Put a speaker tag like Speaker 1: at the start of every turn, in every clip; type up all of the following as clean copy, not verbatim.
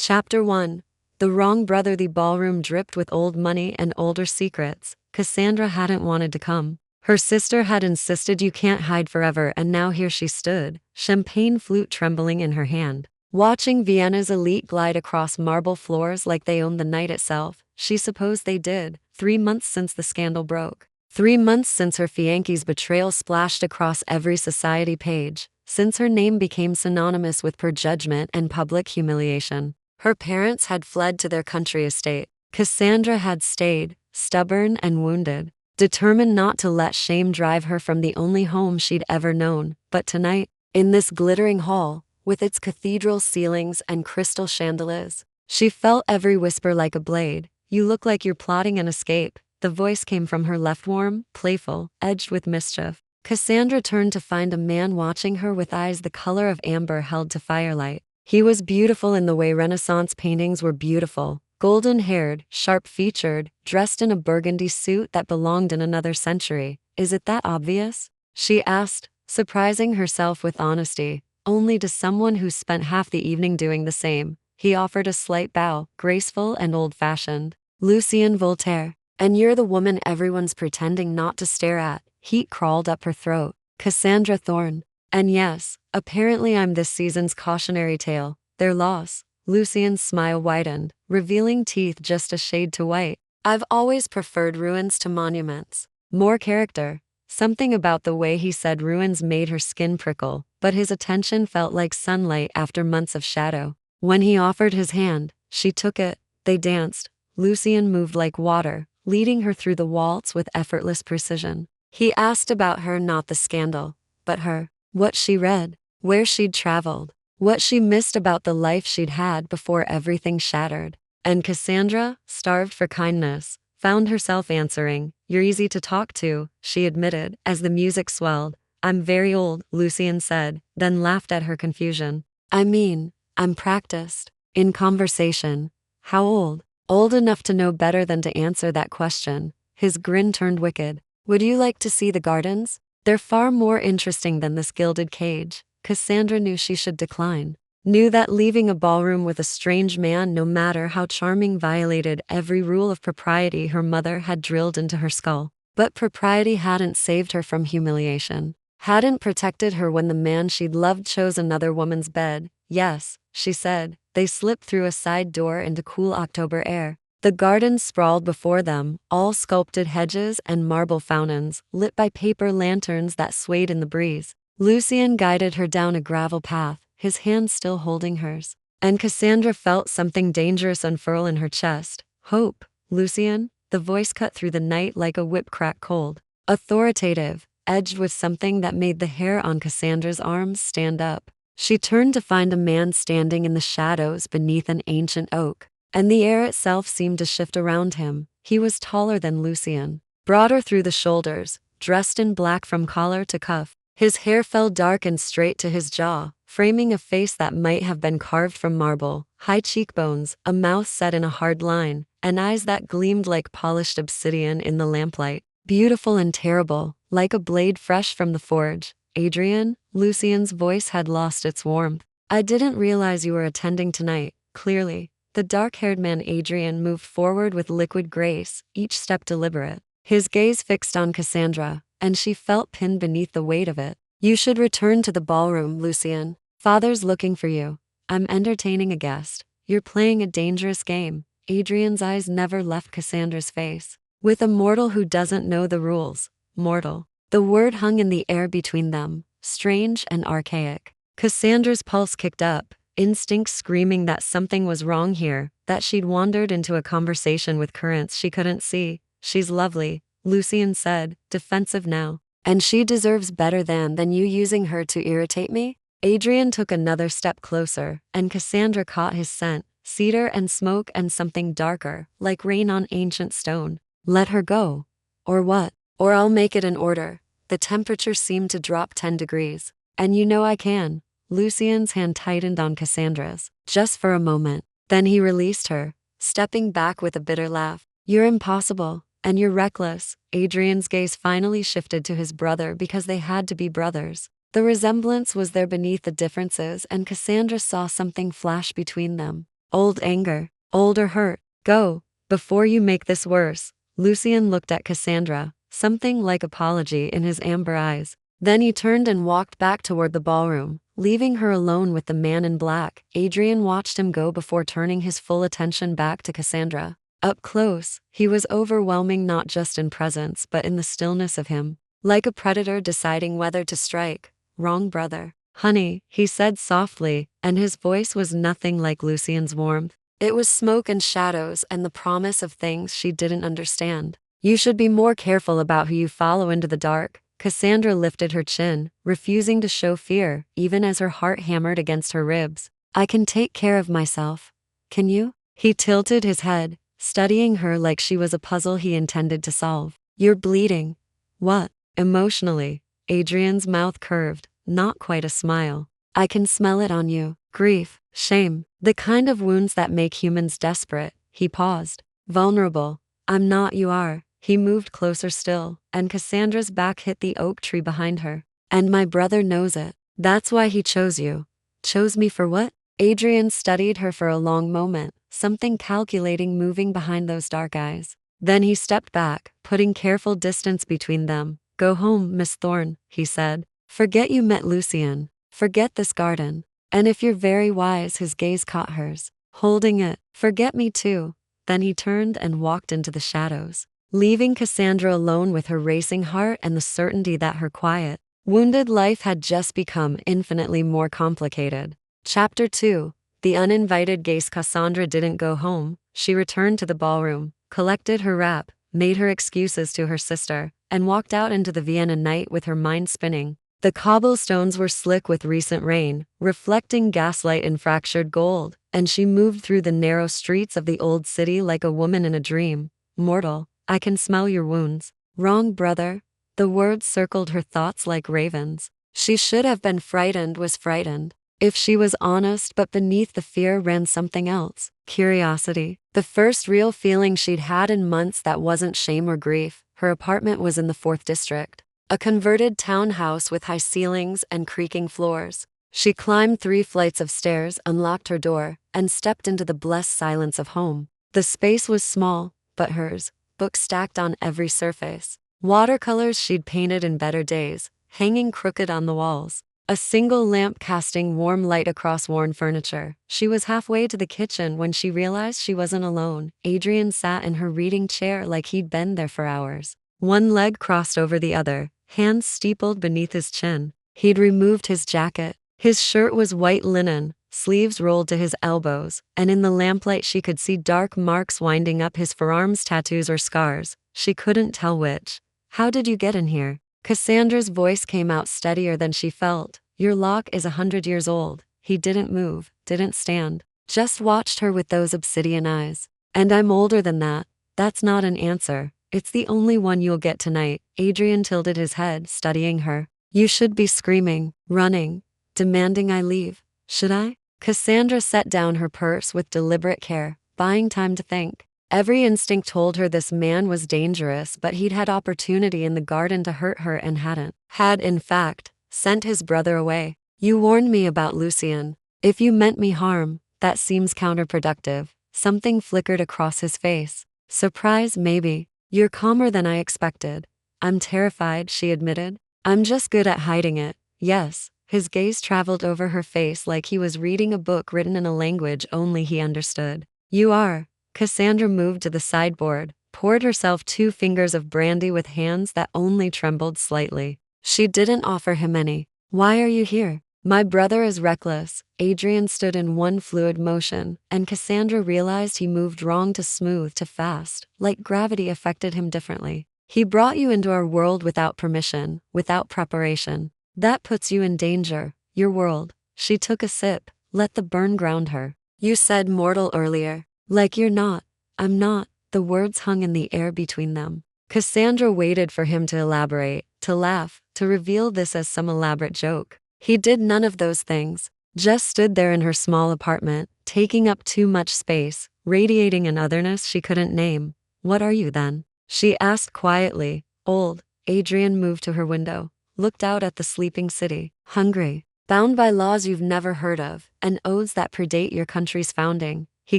Speaker 1: Chapter 1. The wrong brother. The ballroom dripped with old money and older secrets. Cassandra hadn't wanted to come. Her sister had insisted you can't hide forever, and now here she stood, champagne flute trembling in her hand. Watching Vienna's elite glide across marble floors like they owned the night itself, she supposed they did. 3 months since the scandal broke. 3 months since her fianche's betrayal splashed across every society page. Since her name became synonymous with prejudgment and public humiliation. Her parents had fled to their country estate. Cassandra had stayed, stubborn and wounded, determined not to let shame drive her from the only home she'd ever known. But tonight, in this glittering hall, with its cathedral ceilings and crystal chandeliers, she felt every whisper like a blade. You look like you're plotting an escape. The voice came from her left, warm, playful, edged with mischief. Cassandra turned to find a man watching her with eyes the color of amber held to firelight. He was beautiful in the way Renaissance paintings were beautiful, golden-haired, sharp-featured, dressed in a burgundy suit that belonged in another century. Is it that obvious? She asked, surprising herself with honesty, only to someone who spent half the evening doing the same. He offered a slight bow, graceful and old-fashioned. Lucien Voltaire. And you're the woman everyone's pretending not to stare at. Heat crawled up her throat. Cassandra Thorne. And yes, apparently I'm this season's cautionary tale. Their loss. Lucien's smile widened, revealing teeth just a shade too white. I've always preferred ruins to monuments. More character. Something about the way he said ruins made her skin prickle, but his attention felt like sunlight after months of shadow. When he offered his hand, she took it. They danced. Lucien moved like water, leading her through the waltz with effortless precision. He asked about her, not the scandal, but her. What she read, where she'd traveled, what she missed about the life she'd had before everything shattered. And Cassandra, starved for kindness, found herself answering. You're easy to talk to, she admitted, as the music swelled. I'm very old, Lucien said, then laughed at her confusion. I mean, I'm practiced. In conversation. How old? Old enough to know better than to answer that question. His grin turned wicked. Would you like to see the gardens? They're far more interesting than this gilded cage. Cassandra knew she should decline. Knew that leaving a ballroom with a strange man, no matter how charming, violated every rule of propriety her mother had drilled into her skull. But propriety hadn't saved her from humiliation. Hadn't protected her when the man she'd loved chose another woman's bed. Yes, she said. They slipped through a side door into cool October air. The gardens sprawled before them, all sculpted hedges and marble fountains, lit by paper lanterns that swayed in the breeze. Lucien guided her down a gravel path, his hand still holding hers. And Cassandra felt something dangerous unfurl in her chest. Hope, Lucien? The voice cut through the night like a whip crack cold. Authoritative, edged with something that made the hair on Cassandra's arms stand up. She turned to find a man standing in the shadows beneath an ancient oak. And the air itself seemed to shift around him. He was taller than Lucien, broader through the shoulders, dressed in black from collar to cuff. His hair fell dark and straight to his jaw, framing a face that might have been carved from marble. High cheekbones, a mouth set in a hard line, and eyes that gleamed like polished obsidian in the lamplight. Beautiful and terrible, like a blade fresh from the forge. Adrian? Lucien's voice had lost its warmth. I didn't realize you were attending tonight. Clearly. The dark-haired man Adrian moved forward with liquid grace, each step deliberate. His gaze fixed on Cassandra, and she felt pinned beneath the weight of it. You should return to the ballroom, Lucien. Father's looking for you. I'm entertaining a guest. You're playing a dangerous game. Adrian's eyes never left Cassandra's face. With a mortal who doesn't know the rules. Mortal. The word hung in the air between them, strange and archaic. Cassandra's pulse kicked up. Instinct screaming that something was wrong here, that she'd wandered into a conversation with currents she couldn't see. She's lovely, Lucien said, defensive now. And she deserves better than you using her to irritate me? Adrian took another step closer, and Cassandra caught his scent, cedar and smoke and something darker, like rain on ancient stone. Let her go. Or what? Or I'll make it an order. The temperature seemed to drop 10 degrees. And you know I can. Lucien's hand tightened on Cassandra's, just for a moment. Then he released her, stepping back with a bitter laugh. You're impossible, and you're reckless. Adrian's gaze finally shifted to his brother because they had to be brothers. The resemblance was there beneath the differences, and Cassandra saw something flash between them. Old anger, older hurt. Go, before you make this worse. Lucian looked at Cassandra, something like apology in his amber eyes. Then he turned and walked back toward the ballroom, leaving her alone with the man in black. Adrian watched him go before turning his full attention back to Cassandra. Up close, he was overwhelming, not just in presence but in the stillness of him. Like a predator deciding whether to strike. Wrong brother. Honey, he said softly, and his voice was nothing like Lucian's warmth. It was smoke and shadows and the promise of things she didn't understand. You should be more careful about who you follow into the dark. Cassandra lifted her chin, refusing to show fear, even as her heart hammered against her ribs. I can take care of myself. Can you? He tilted his head, studying her like she was a puzzle he intended to solve. You're bleeding. What? Emotionally, Adrian's mouth curved, not quite a smile. I can smell it on you. Grief, shame, the kind of wounds that make humans desperate. He paused. Vulnerable. I'm not, you are. He moved closer still, and Cassandra's back hit the oak tree behind her. And my brother knows it. That's why he chose you. Chose me for what? Adrian studied her for a long moment, something calculating moving behind those dark eyes. Then he stepped back, putting careful distance between them. Go home, Miss Thorne, he said. Forget you met Lucian. Forget this garden. And if you're very wise, his gaze caught hers, holding it. Forget me too. Then he turned and walked into the shadows, leaving Cassandra alone with her racing heart and the certainty that her quiet, wounded life had just become infinitely more complicated. Chapter 2. The uninvited guest. Cassandra didn't go home. She returned to the ballroom, collected her wrap, made her excuses to her sister, and walked out into the Vienna night with her mind spinning. The cobblestones were slick with recent rain, reflecting gaslight in fractured gold, and she moved through the narrow streets of the old city like a woman in a dream. Mortal, I can smell your wounds. Wrong brother. The words circled her thoughts like ravens. She should have been frightened, was frightened. If she was honest, but beneath the fear ran something else. Curiosity. The first real feeling she'd had in months that wasn't shame or grief. Her apartment was in the 4th district. A converted townhouse with high ceilings and creaking floors. She climbed 3 flights of stairs, unlocked her door, and stepped into the blessed silence of home. The space was small, but hers. Books stacked on every surface. Watercolors she'd painted in better days, hanging crooked on the walls. A single lamp casting warm light across worn furniture. She was halfway to the kitchen when she realized she wasn't alone. Adrian sat in her reading chair like he'd been there for hours. One leg crossed over the other, hands steepled beneath his chin. He'd removed his jacket. His shirt was white linen, sleeves rolled to his elbows, and in the lamplight she could see dark marks winding up his forearms, tattoos or scars. She couldn't tell which. How did you get in here? Cassandra's voice came out steadier than she felt. Your lock is 100 years old. He didn't move, didn't stand, just watched her with those obsidian eyes. And I'm older than that. That's not an answer. It's the only one you'll get tonight. Adrian tilted his head, studying her. You should be screaming, running, demanding I leave. Should I? Cassandra set down her purse with deliberate care, buying time to think. Every instinct told her this man was dangerous, but he'd had opportunity in the garden to hurt her and hadn't. Had, in fact, sent his brother away. You warned me about Lucian. If you meant me harm, that seems counterproductive. Something flickered across his face. Surprise, maybe. You're calmer than I expected. I'm terrified, she admitted. I'm just good at hiding it. Yes. His gaze traveled over her face like he was reading a book written in a language only he understood. You are. Cassandra moved to the sideboard, poured herself 2 fingers of brandy with hands that only trembled slightly. She didn't offer him any. Why are you here? My brother is reckless. Adrian stood in one fluid motion, and Cassandra realized he moved wrong to smooth to fast, like gravity affected him differently. He brought you into our world without permission, without preparation. That puts you in danger. Your world. She took a sip, let the burn ground her. You said mortal earlier. Like you're not. I'm not. The words hung in the air between them. Cassandra waited for him to elaborate, to laugh, to reveal this as some elaborate joke. He did none of those things. Just stood there in her small apartment, taking up too much space, radiating an otherness she couldn't name. What are you then? She asked quietly. Old. Adrian moved to her window, looked out at the sleeping city. Hungry. Bound by laws you've never heard of, and oaths that predate your country's founding. He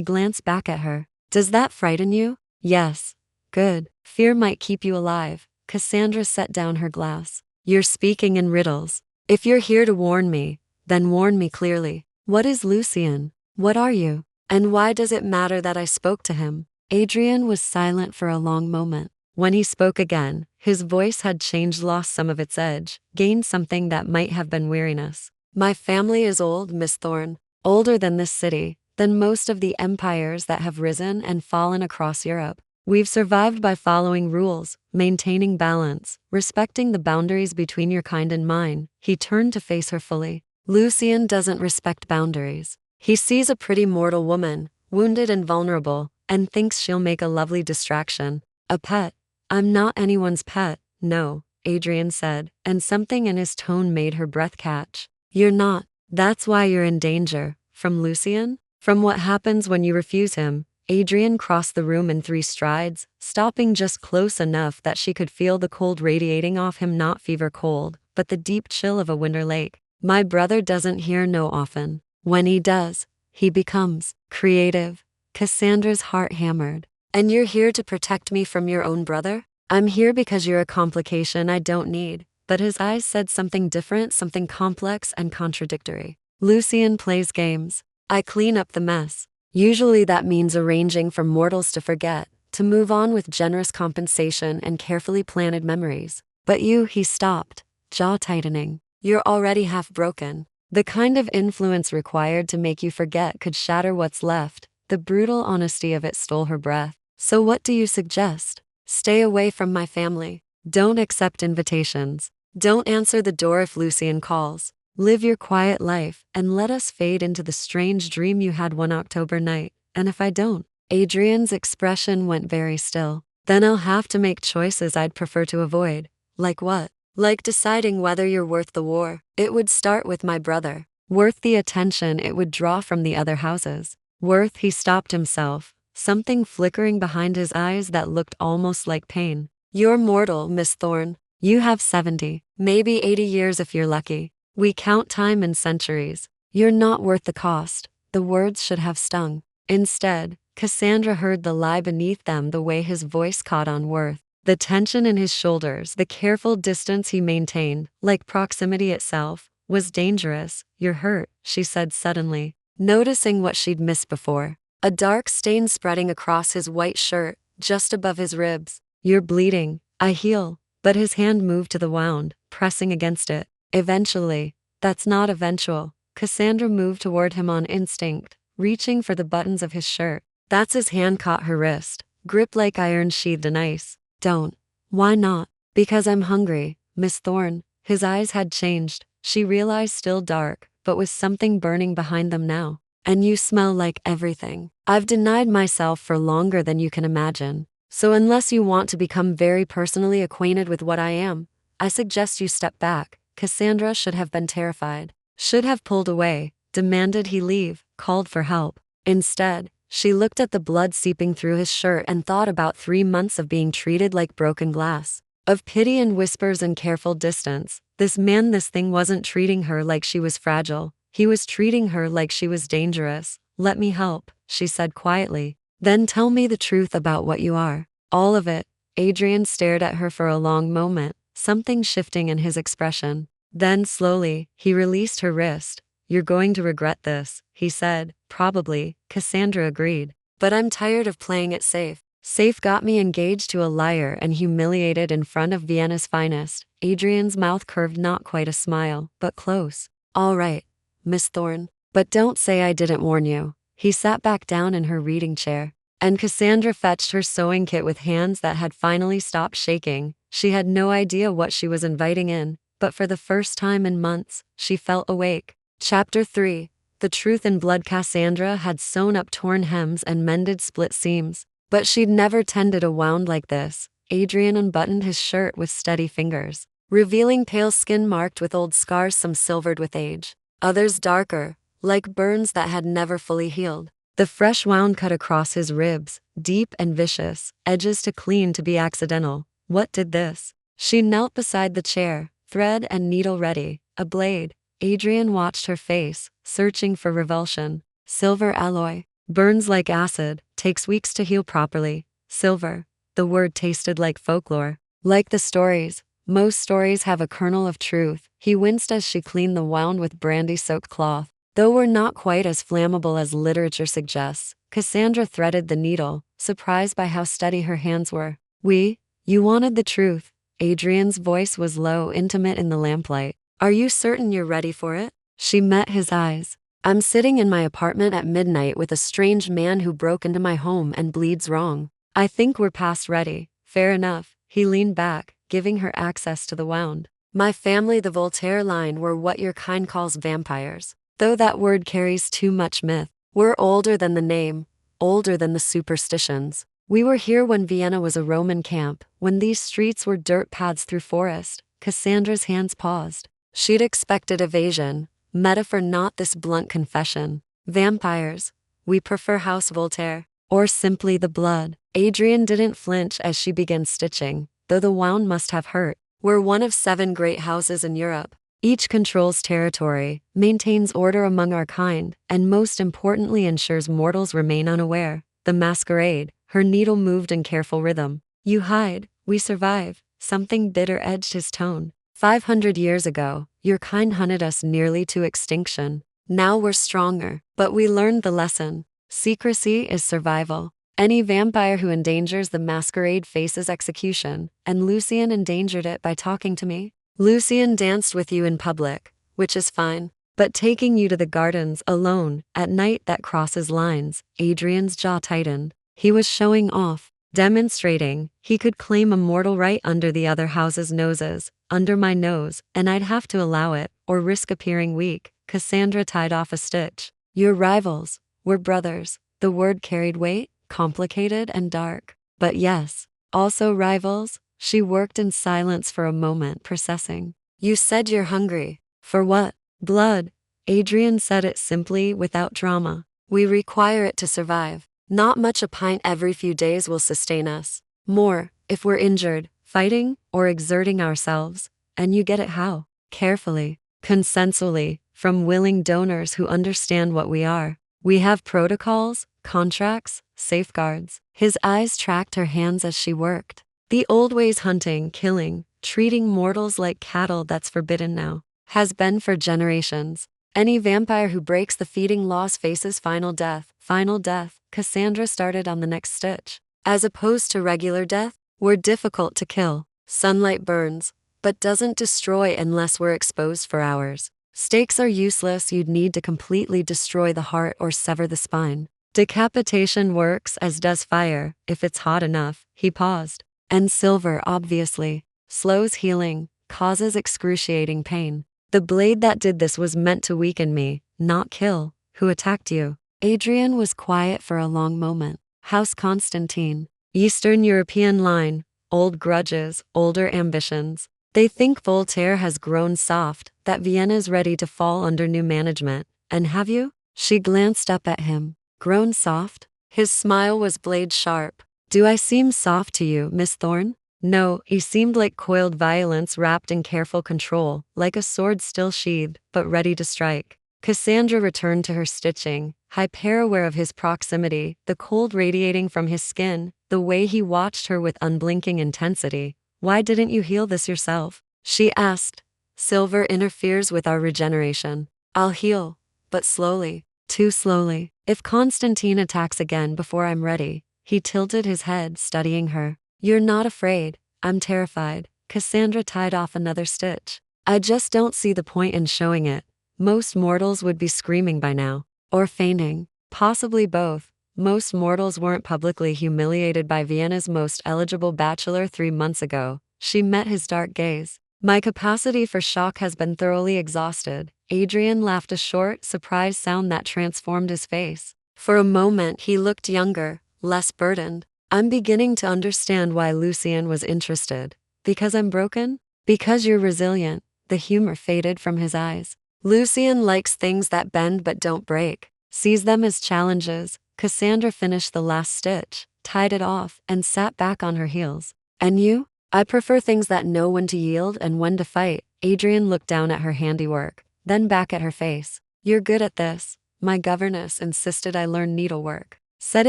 Speaker 1: glanced back at her. Does that frighten you? Yes. Good. Fear might keep you alive. Cassandra set down her glass. You're speaking in riddles. If you're here to warn me, then warn me clearly. What is Lucien? What are you? And why does it matter that I spoke to him? Adrian was silent for a long moment. When he spoke again, his voice had changed, lost some of its edge, gained something that might have been weariness. My family is old, Miss Thorne. Older than this city, than most of the empires that have risen and fallen across Europe. We've survived by following rules, maintaining balance, respecting the boundaries between your kind and mine. He turned to face her fully. Lucien doesn't respect boundaries. He sees a pretty mortal woman, wounded and vulnerable, and thinks she'll make a lovely distraction. A pet. I'm not anyone's pet, no, Adrian said, and something in his tone made her breath catch. You're not. That's why you're in danger. From Lucien? From what happens when you refuse him. Adrian crossed the room in 3 strides, stopping just close enough that she could feel the cold radiating off him, not fever cold, but the deep chill of a winter lake. My brother doesn't hear no often. When he does, he becomes creative. Cassandra's heart hammered. And you're here to protect me from your own brother? I'm here because you're a complication I don't need. But his eyes said something different, something complex and contradictory. Lucien plays games. I clean up the mess. Usually that means arranging for mortals to forget, to move on with generous compensation and carefully planted memories. But you, he stopped, jaw tightening. You're already half broken. The kind of influence required to make you forget could shatter what's left. The brutal honesty of it stole her breath. So what do you suggest? Stay away from my family. Don't accept invitations. Don't answer the door if Lucien calls. Live your quiet life and let us fade into the strange dream you had one October night. And if I don't? Adrian's expression went very still. Then I'll have to make choices I'd prefer to avoid. Like what? Like deciding whether you're worth the war. It would start with my brother. Worth the attention it would draw from the other houses. Worth, he stopped himself, something flickering behind his eyes that looked almost like pain. You're mortal, Miss Thorne. You have 70, maybe 80 years if you're lucky. We count time in centuries. You're not worth the cost. The words should have stung. Instead, Cassandra heard the lie beneath them, the way his voice caught on worth. The tension in his shoulders, the careful distance he maintained, like proximity itself, was dangerous. You're hurt, she said suddenly, noticing what she'd missed before. A dark stain spreading across his white shirt, just above his ribs. You're bleeding. I heal. But his hand moved to the wound, pressing against it. Eventually. That's not eventual. Cassandra moved toward him on instinct, reaching for the buttons of his shirt. That's his hand caught her wrist, gripped like iron sheathed in ice. Don't. Why not? Because I'm hungry, Miss Thorne. His eyes had changed, she realized, still dark, but with something burning behind them now. And you smell like everything. I've denied myself for longer than you can imagine. So unless you want to become very personally acquainted with what I am, I suggest you step back. Cassandra should have been terrified, should have pulled away, demanded he leave, called for help. Instead, she looked at the blood seeping through his shirt and thought about 3 months of being treated like broken glass. Of pity and whispers and careful distance. This man, this thing wasn't treating her like she was fragile. He was treating her like she was dangerous. Let me help, she said quietly. Then tell me the truth about what you are. All of it. Adrian stared at her for a long moment, something shifting in his expression. Then slowly, he released her wrist. You're going to regret this, he said. Probably, Cassandra agreed. But I'm tired of playing it safe. Safe got me engaged to a liar and humiliated in front of Vienna's finest. Adrian's mouth curved, not quite a smile, but close. All right, Miss Thorne. But don't say I didn't warn you. He sat back down in her reading chair, and Cassandra fetched her sewing kit with hands that had finally stopped shaking. She had no idea what she was inviting in, but for the first time in months, she felt awake. Chapter 3. The Truth in Blood. Cassandra had sewn up torn hems and mended split seams, but she'd never tended a wound like this. Adrian unbuttoned his shirt with steady fingers, revealing pale skin marked with old scars, some silvered with age, others darker, like burns that had never fully healed. The fresh wound cut across his ribs, deep and vicious, edges too clean to be accidental. What did this? She knelt beside the chair, thread and needle ready, a blade. Adrian watched her face, searching for revulsion. Silver alloy. Burns like acid, takes weeks to heal properly. Silver. The word tasted like folklore. Like the stories. Most stories have a kernel of truth. He winced as she cleaned the wound with brandy-soaked cloth. Though we're not quite as flammable as literature suggests, Cassandra threaded the needle, surprised by how steady her hands were. You wanted the truth. Adrian's voice was low, intimate in the lamplight. Are you certain you're ready for it? She met his eyes. I'm sitting in my apartment at midnight with a strange man who broke into my home and bleeds wrong. I think we're past ready. Fair enough. He leaned back, giving her access to the wound. My family, the Voltaire line, were what your kind calls vampires. Though that word carries too much myth. We're older than the name, older than the superstitions. We were here when Vienna was a Roman camp, when these streets were dirt paths through forest. Cassandra's hands paused. She'd expected evasion, metaphor, not this blunt confession. Vampires. We prefer House Voltaire. Or simply the blood. Adrian didn't flinch as she began stitching, though the wound must have hurt. We're one of 7 great houses in Europe. Each controls territory, maintains order among our kind, and most importantly ensures mortals remain unaware. The masquerade. Her needle moved in careful rhythm. You hide, we survive. Something bitter edged his tone. 500 years ago, your kind hunted us nearly to extinction. Now we're stronger, but we learned the lesson. Secrecy is survival. Any vampire who endangers the masquerade faces execution, and Lucien endangered it by talking to me. Lucien danced with you in public, which is fine, but taking you to the gardens alone, at night, that crosses lines. Adrian's jaw tightened. He was showing off, demonstrating he could claim a mortal right under the other house's noses, under my nose, and I'd have to allow it, or risk appearing weak. Cassandra tied off a stitch. You're rivals, we're brothers. The word carried weight, complicated and dark. But yes, also rivals. She worked in silence for a moment, processing. You said you're hungry. For what? Blood. Adrian said it simply, without drama. We require it to survive. Not much a pint every few days will sustain us. More, if we're injured, fighting, or exerting ourselves. And you get it how? Carefully, consensually, from willing donors who understand what we are. We have protocols, contracts, safeguards. His eyes tracked her hands as she worked. The old ways, hunting, killing, treating mortals like cattle, that's forbidden now. Has been for generations. Any vampire who breaks the feeding laws faces final death. Final death. Cassandra started on the next stitch. As opposed to regular death, we're difficult to kill. Sunlight burns, but doesn't destroy unless we're exposed for hours. Stakes are useless. You'd need to completely destroy the heart or sever the spine. Decapitation works, as does fire, if it's hot enough. He paused. And silver, obviously, slows healing, causes excruciating pain. The blade that did this was meant to weaken me, not kill. Who attacked you? Adrian was quiet for a long moment. House Constantine. Eastern European line. Old grudges, older ambitions. They think Voltaire has grown soft, that Vienna's ready to fall under new management. And have you? She glanced up at him. Grown soft? His smile was blade sharp. Do I seem soft to you, Miss Thorne? No, he seemed like coiled violence wrapped in careful control, like a sword still sheathed, but ready to strike. Cassandra returned to her stitching, hyper-aware of his proximity, the cold radiating from his skin, the way he watched her with unblinking intensity. Why didn't you heal this yourself? She asked. Silver interferes with our regeneration. I'll heal, but slowly, too slowly. If Constantine attacks again before I'm ready. He tilted his head, studying her. You're not afraid. I'm terrified. Cassandra tied off another stitch. I just don't see the point in showing it. Most mortals would be screaming by now. Or fainting. Possibly both. Most mortals weren't publicly humiliated by Vienna's most eligible bachelor 3 months ago. She met his dark gaze. My capacity for shock has been thoroughly exhausted. Adrian laughed, a short, surprised sound that transformed his face. For a moment he looked younger, less burdened. I'm beginning to understand why Lucien was interested. Because I'm broken? Because you're resilient. The humor faded from his eyes. Lucien likes things that bend but don't break. Sees them as challenges. Cassandra finished the last stitch, tied it off, and sat back on her heels. And you? I prefer things that know when to yield and when to fight. Adrian looked down at her handiwork, then back at her face. You're good at this. My governess insisted I learn needlework. Said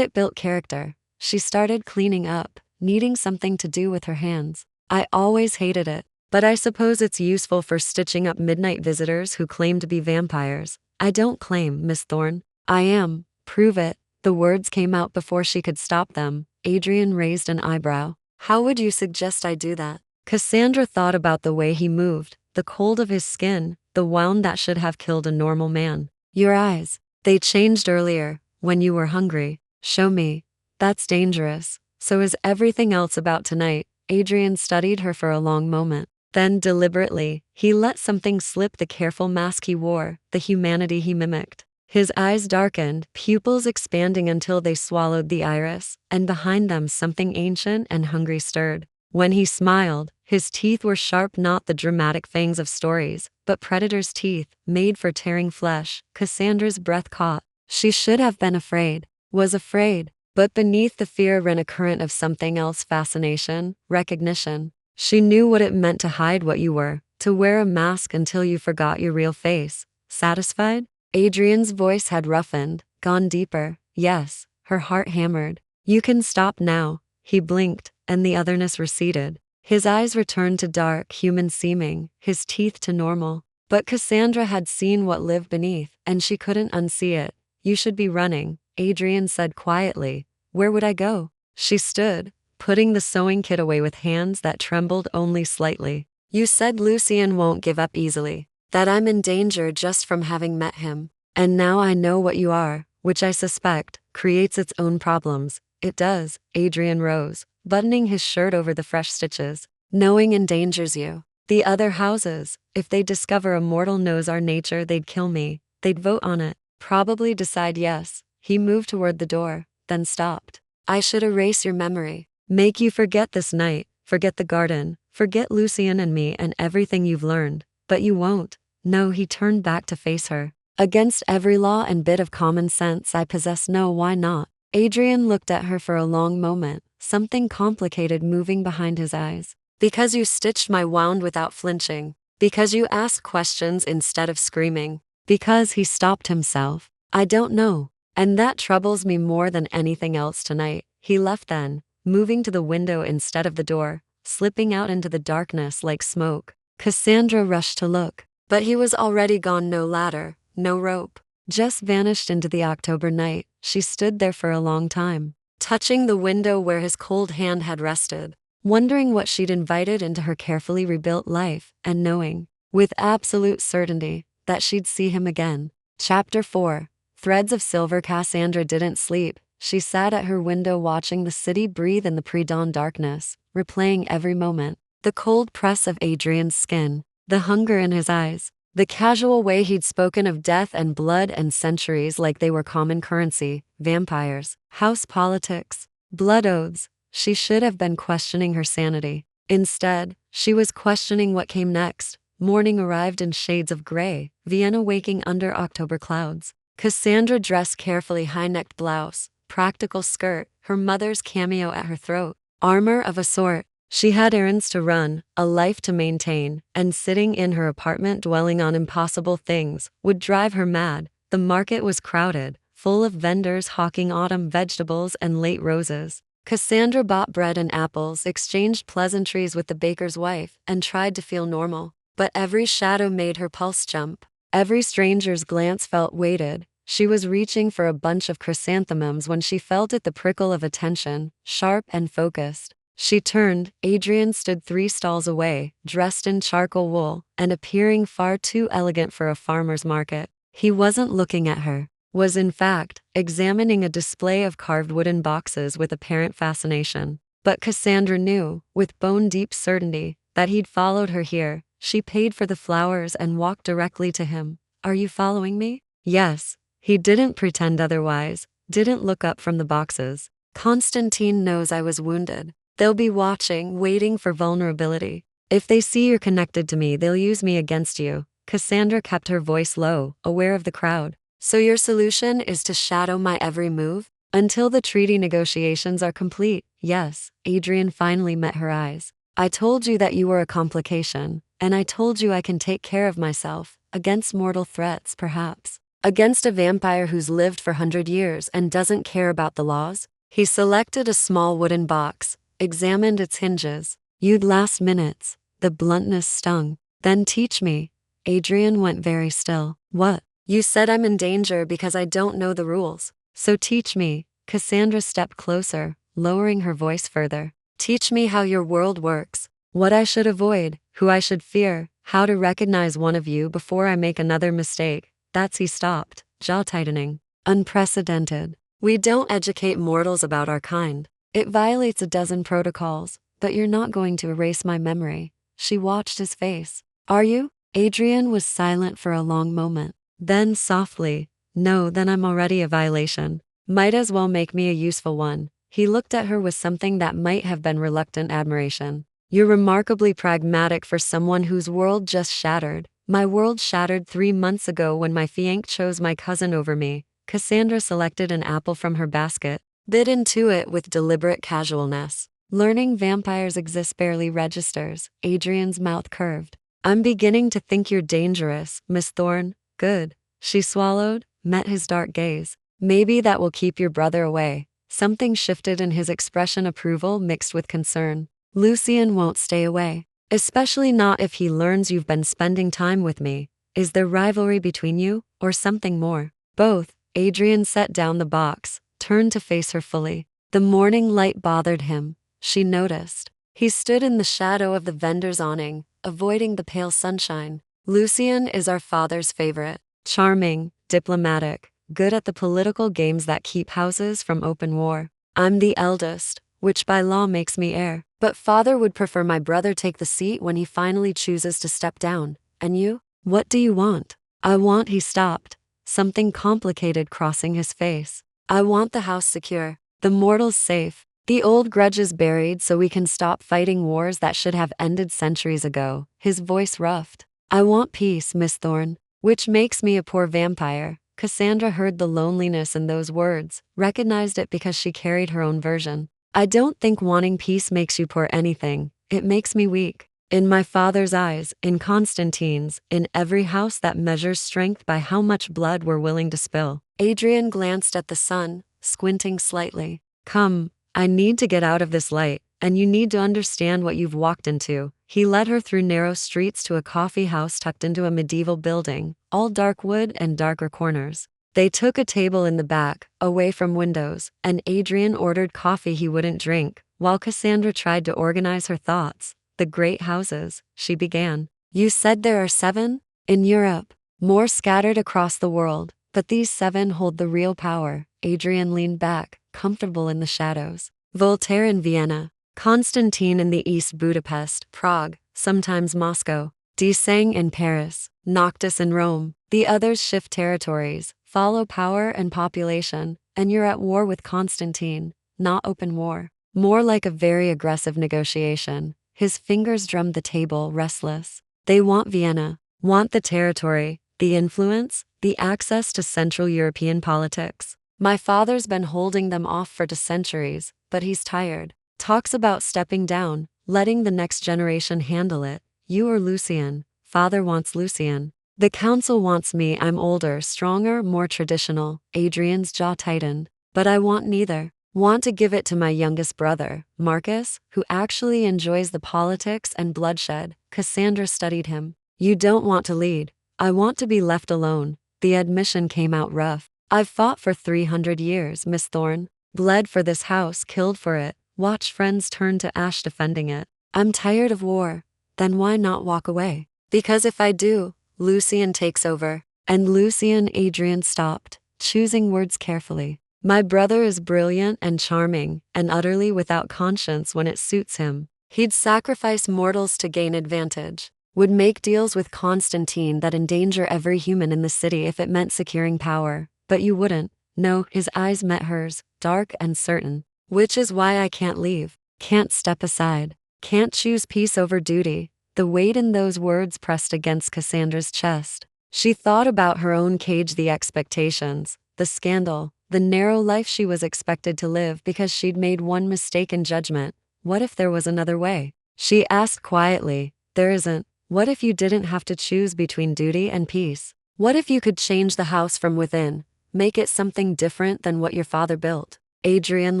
Speaker 1: it built character. She started cleaning up, needing something to do with her hands. I always hated it, but I suppose it's useful for stitching up midnight visitors who claim to be vampires. I don't claim, Miss Thorne. I am. Prove it. The words came out before she could stop them. Adrian raised an eyebrow. How would you suggest I do that? Cassandra thought about the way he moved, the cold of his skin, the wound that should have killed a normal man. Your eyes. They changed earlier, when you were hungry. Show me. That's dangerous. So is everything else about tonight. Adrian studied her for a long moment. Then, deliberately, he let something slip, the careful mask he wore, the humanity he mimicked. His eyes darkened, pupils expanding until they swallowed the iris, and behind them something ancient and hungry stirred. When he smiled, his teeth were sharp, not the dramatic fangs of stories, but predator's teeth, made for tearing flesh. Cassandra's breath caught. She should have been afraid, was afraid, but beneath the fear ran a current of something else: fascination, recognition. She knew what it meant to hide what you were, to wear a mask until you forgot your real face. Satisfied? Adrian's voice had roughened, gone deeper. Yes, her heart hammered. You can stop now. He blinked, and the otherness receded. His eyes returned to dark, human seeming, his teeth to normal. But Cassandra had seen what lived beneath, and she couldn't unsee it. You should be running, Adrian said quietly. Where would I go? She stood, putting the sewing kit away with hands that trembled only slightly. You said Lucien won't give up easily, that I'm in danger just from having met him. And now I know what you are, which I suspect creates its own problems. It does. Adrian rose, buttoning his shirt over the fresh stitches. Knowing endangers you. The other houses, if they discover a mortal knows our nature, they'd kill me. They'd vote on it. Probably decide yes. He moved toward the door, then stopped. I should erase your memory. Make you forget this night, forget the garden, forget Lucien and me and everything you've learned. But you won't. No, he turned back to face her. Against every law and bit of common sense I possess. No, why not? Adrian looked at her for a long moment, something complicated moving behind his eyes. Because you stitched my wound without flinching. Because you asked questions instead of screaming. Because he stopped himself. I don't know. And that troubles me more than anything else tonight. He left then, moving to the window instead of the door, slipping out into the darkness like smoke. Cassandra rushed to look, but he was already gone. No ladder, no rope, just vanished into the October night. She stood there for a long time, touching the window where his cold hand had rested, wondering what she'd invited into her carefully rebuilt life, and knowing, with absolute certainty, that she'd see him again. Chapter 4. Threads of Silver. Cassandra didn't sleep. She sat at her window watching the city breathe in the pre-dawn darkness, replaying every moment. The cold press of Adrian's skin, the hunger in his eyes, the casual way he'd spoken of death and blood and centuries like they were common currency. Vampires, house politics, blood oaths. She should have been questioning her sanity. Instead, she was questioning what came next. Morning arrived in shades of gray, Vienna waking under October clouds. Cassandra dressed carefully, high-necked blouse, practical skirt, her mother's cameo at her throat. Armor of a sort. She had errands to run, a life to maintain, and sitting in her apartment dwelling on impossible things would drive her mad. The market was crowded, full of vendors hawking autumn vegetables and late roses. Cassandra bought bread and apples, exchanged pleasantries with the baker's wife, and tried to feel normal. But every shadow made her pulse jump. Every stranger's glance felt weighted. She was reaching for a bunch of chrysanthemums when she felt it, the prickle of attention, sharp and focused. She turned. Adrian stood 3 stalls away, dressed in charcoal wool, and appearing far too elegant for a farmer's market. He wasn't looking at her, was in fact, examining a display of carved wooden boxes with apparent fascination. But Cassandra knew, with bone-deep certainty, that he'd followed her here. She paid for the flowers and walked directly to him. Are you following me? Yes. He didn't pretend otherwise, didn't look up from the boxes. Constantine knows I was wounded. They'll be watching, waiting for vulnerability. If they see you're connected to me, they'll use me against you. Cassandra kept her voice low, aware of the crowd. So your solution is to shadow my every move? Until the treaty negotiations are complete, yes. Adrian finally met her eyes. I told you that you were a complication, and I told you I can take care of myself, against mortal threats perhaps. Against a vampire who's lived for 100 years and doesn't care about the laws? He selected a small wooden box, examined its hinges. You'd last minutes. The bluntness stung. Then teach me. Adrian went very still. What? You said I'm in danger because I don't know the rules. So teach me. Cassandra stepped closer, lowering her voice further. Teach me how your world works. What I should avoid, who I should fear, how to recognize one of you before I make another mistake. He stopped, jaw tightening. Unprecedented. We don't educate mortals about our kind. It violates a dozen protocols, but you're not going to erase my memory. She watched his face. Are you? Adrian was silent for a long moment. Then softly, no, then I'm already a violation. Might as well make me a useful one. He looked at her with something that might have been reluctant admiration. You're remarkably pragmatic for someone whose world just shattered. My world shattered 3 months ago when my fiancé chose my cousin over me. Cassandra selected an apple from her basket, bit into it with deliberate casualness. Learning vampires exist barely registers. Adrian's mouth curved. I'm beginning to think you're dangerous, Miss Thorne. Good. She swallowed, met his dark gaze. Maybe that will keep your brother away. Something shifted in his expression, approval mixed with concern. Lucien won't stay away. Especially not if he learns you've been spending time with me. Is there rivalry between you, or something more? Both. Adrian set down the box, turned to face her fully. The morning light bothered him, she noticed. He stood in the shadow of the vendor's awning, avoiding the pale sunshine. Lucien is our father's favorite. Charming, diplomatic, good at the political games that keep houses from open war. I'm the eldest, which by law makes me heir. But father would prefer my brother take the seat when he finally chooses to step down. And you? What do you want? I want, he stopped, something complicated crossing his face. I want the house secure, the mortals safe, the old grudges buried so we can stop fighting wars that should have ended centuries ago. His voice roughed. I want peace, Miss Thorne, which makes me a poor vampire. Cassandra heard the loneliness in those words, recognized it because she carried her own version. I don't think wanting peace makes you poor anything, it makes me weak. In my father's eyes, in Constantine's, in every house that measures strength by how much blood we're willing to spill. Adrian glanced at the sun, squinting slightly. Come, I need to get out of this light, and you need to understand what you've walked into. He led her through narrow streets to a coffee house tucked into a medieval building, all dark wood and darker corners. They took a table in the back, away from windows, and Adrian ordered coffee he wouldn't drink, while Cassandra tried to organize her thoughts. The great houses, she began. You said there are 7? In Europe. More scattered across the world, but these 7 hold the real power. Adrian leaned back, comfortable in the shadows. Voltaire in Vienna, Constantine in the East, Budapest, Prague, sometimes Moscow, Desang in Paris, Noctis in Rome. The others shift territories, follow power and population, and you're at war with Constantine, not open war. More like a very aggressive negotiation. His fingers drummed the table, restless. They want Vienna, want the territory, the influence, the access to Central European politics. My father's been holding them off for centuries, but he's tired. Talks about stepping down, letting the next generation handle it. You or Lucien. Father wants Lucien. The council wants me. I'm older, stronger, more traditional. Adrian's jaw tightened. But I want neither. Want to give it to my youngest brother, Marcus, who actually enjoys the politics and bloodshed. Cassandra studied him. You don't want to lead. I want to be left alone. The admission came out rough. I've fought for 300 years, Miss Thorne. Bled for this house, killed for it. Watched friends turn to ash defending it. I'm tired of war. Then why not walk away? Because if I do, Lucien takes over. And Lucien, Adrian stopped, choosing words carefully. My brother is brilliant and charming, and utterly without conscience when it suits him. He'd sacrifice mortals to gain advantage. Would make deals with Constantine that endanger every human in the city if it meant securing power. But you wouldn't. No, his eyes met hers, dark and certain. Which is why I can't leave. Can't step aside. Can't choose peace over duty. The weight in those words pressed against Cassandra's chest. She thought about her own cage, the expectations, the scandal, the narrow life she was expected to live because she'd made one mistake in judgment. What if there was another way? She asked quietly. There isn't. What if you didn't have to choose between duty and peace? What if you could change the house from within, make it something different than what your father built? Adrian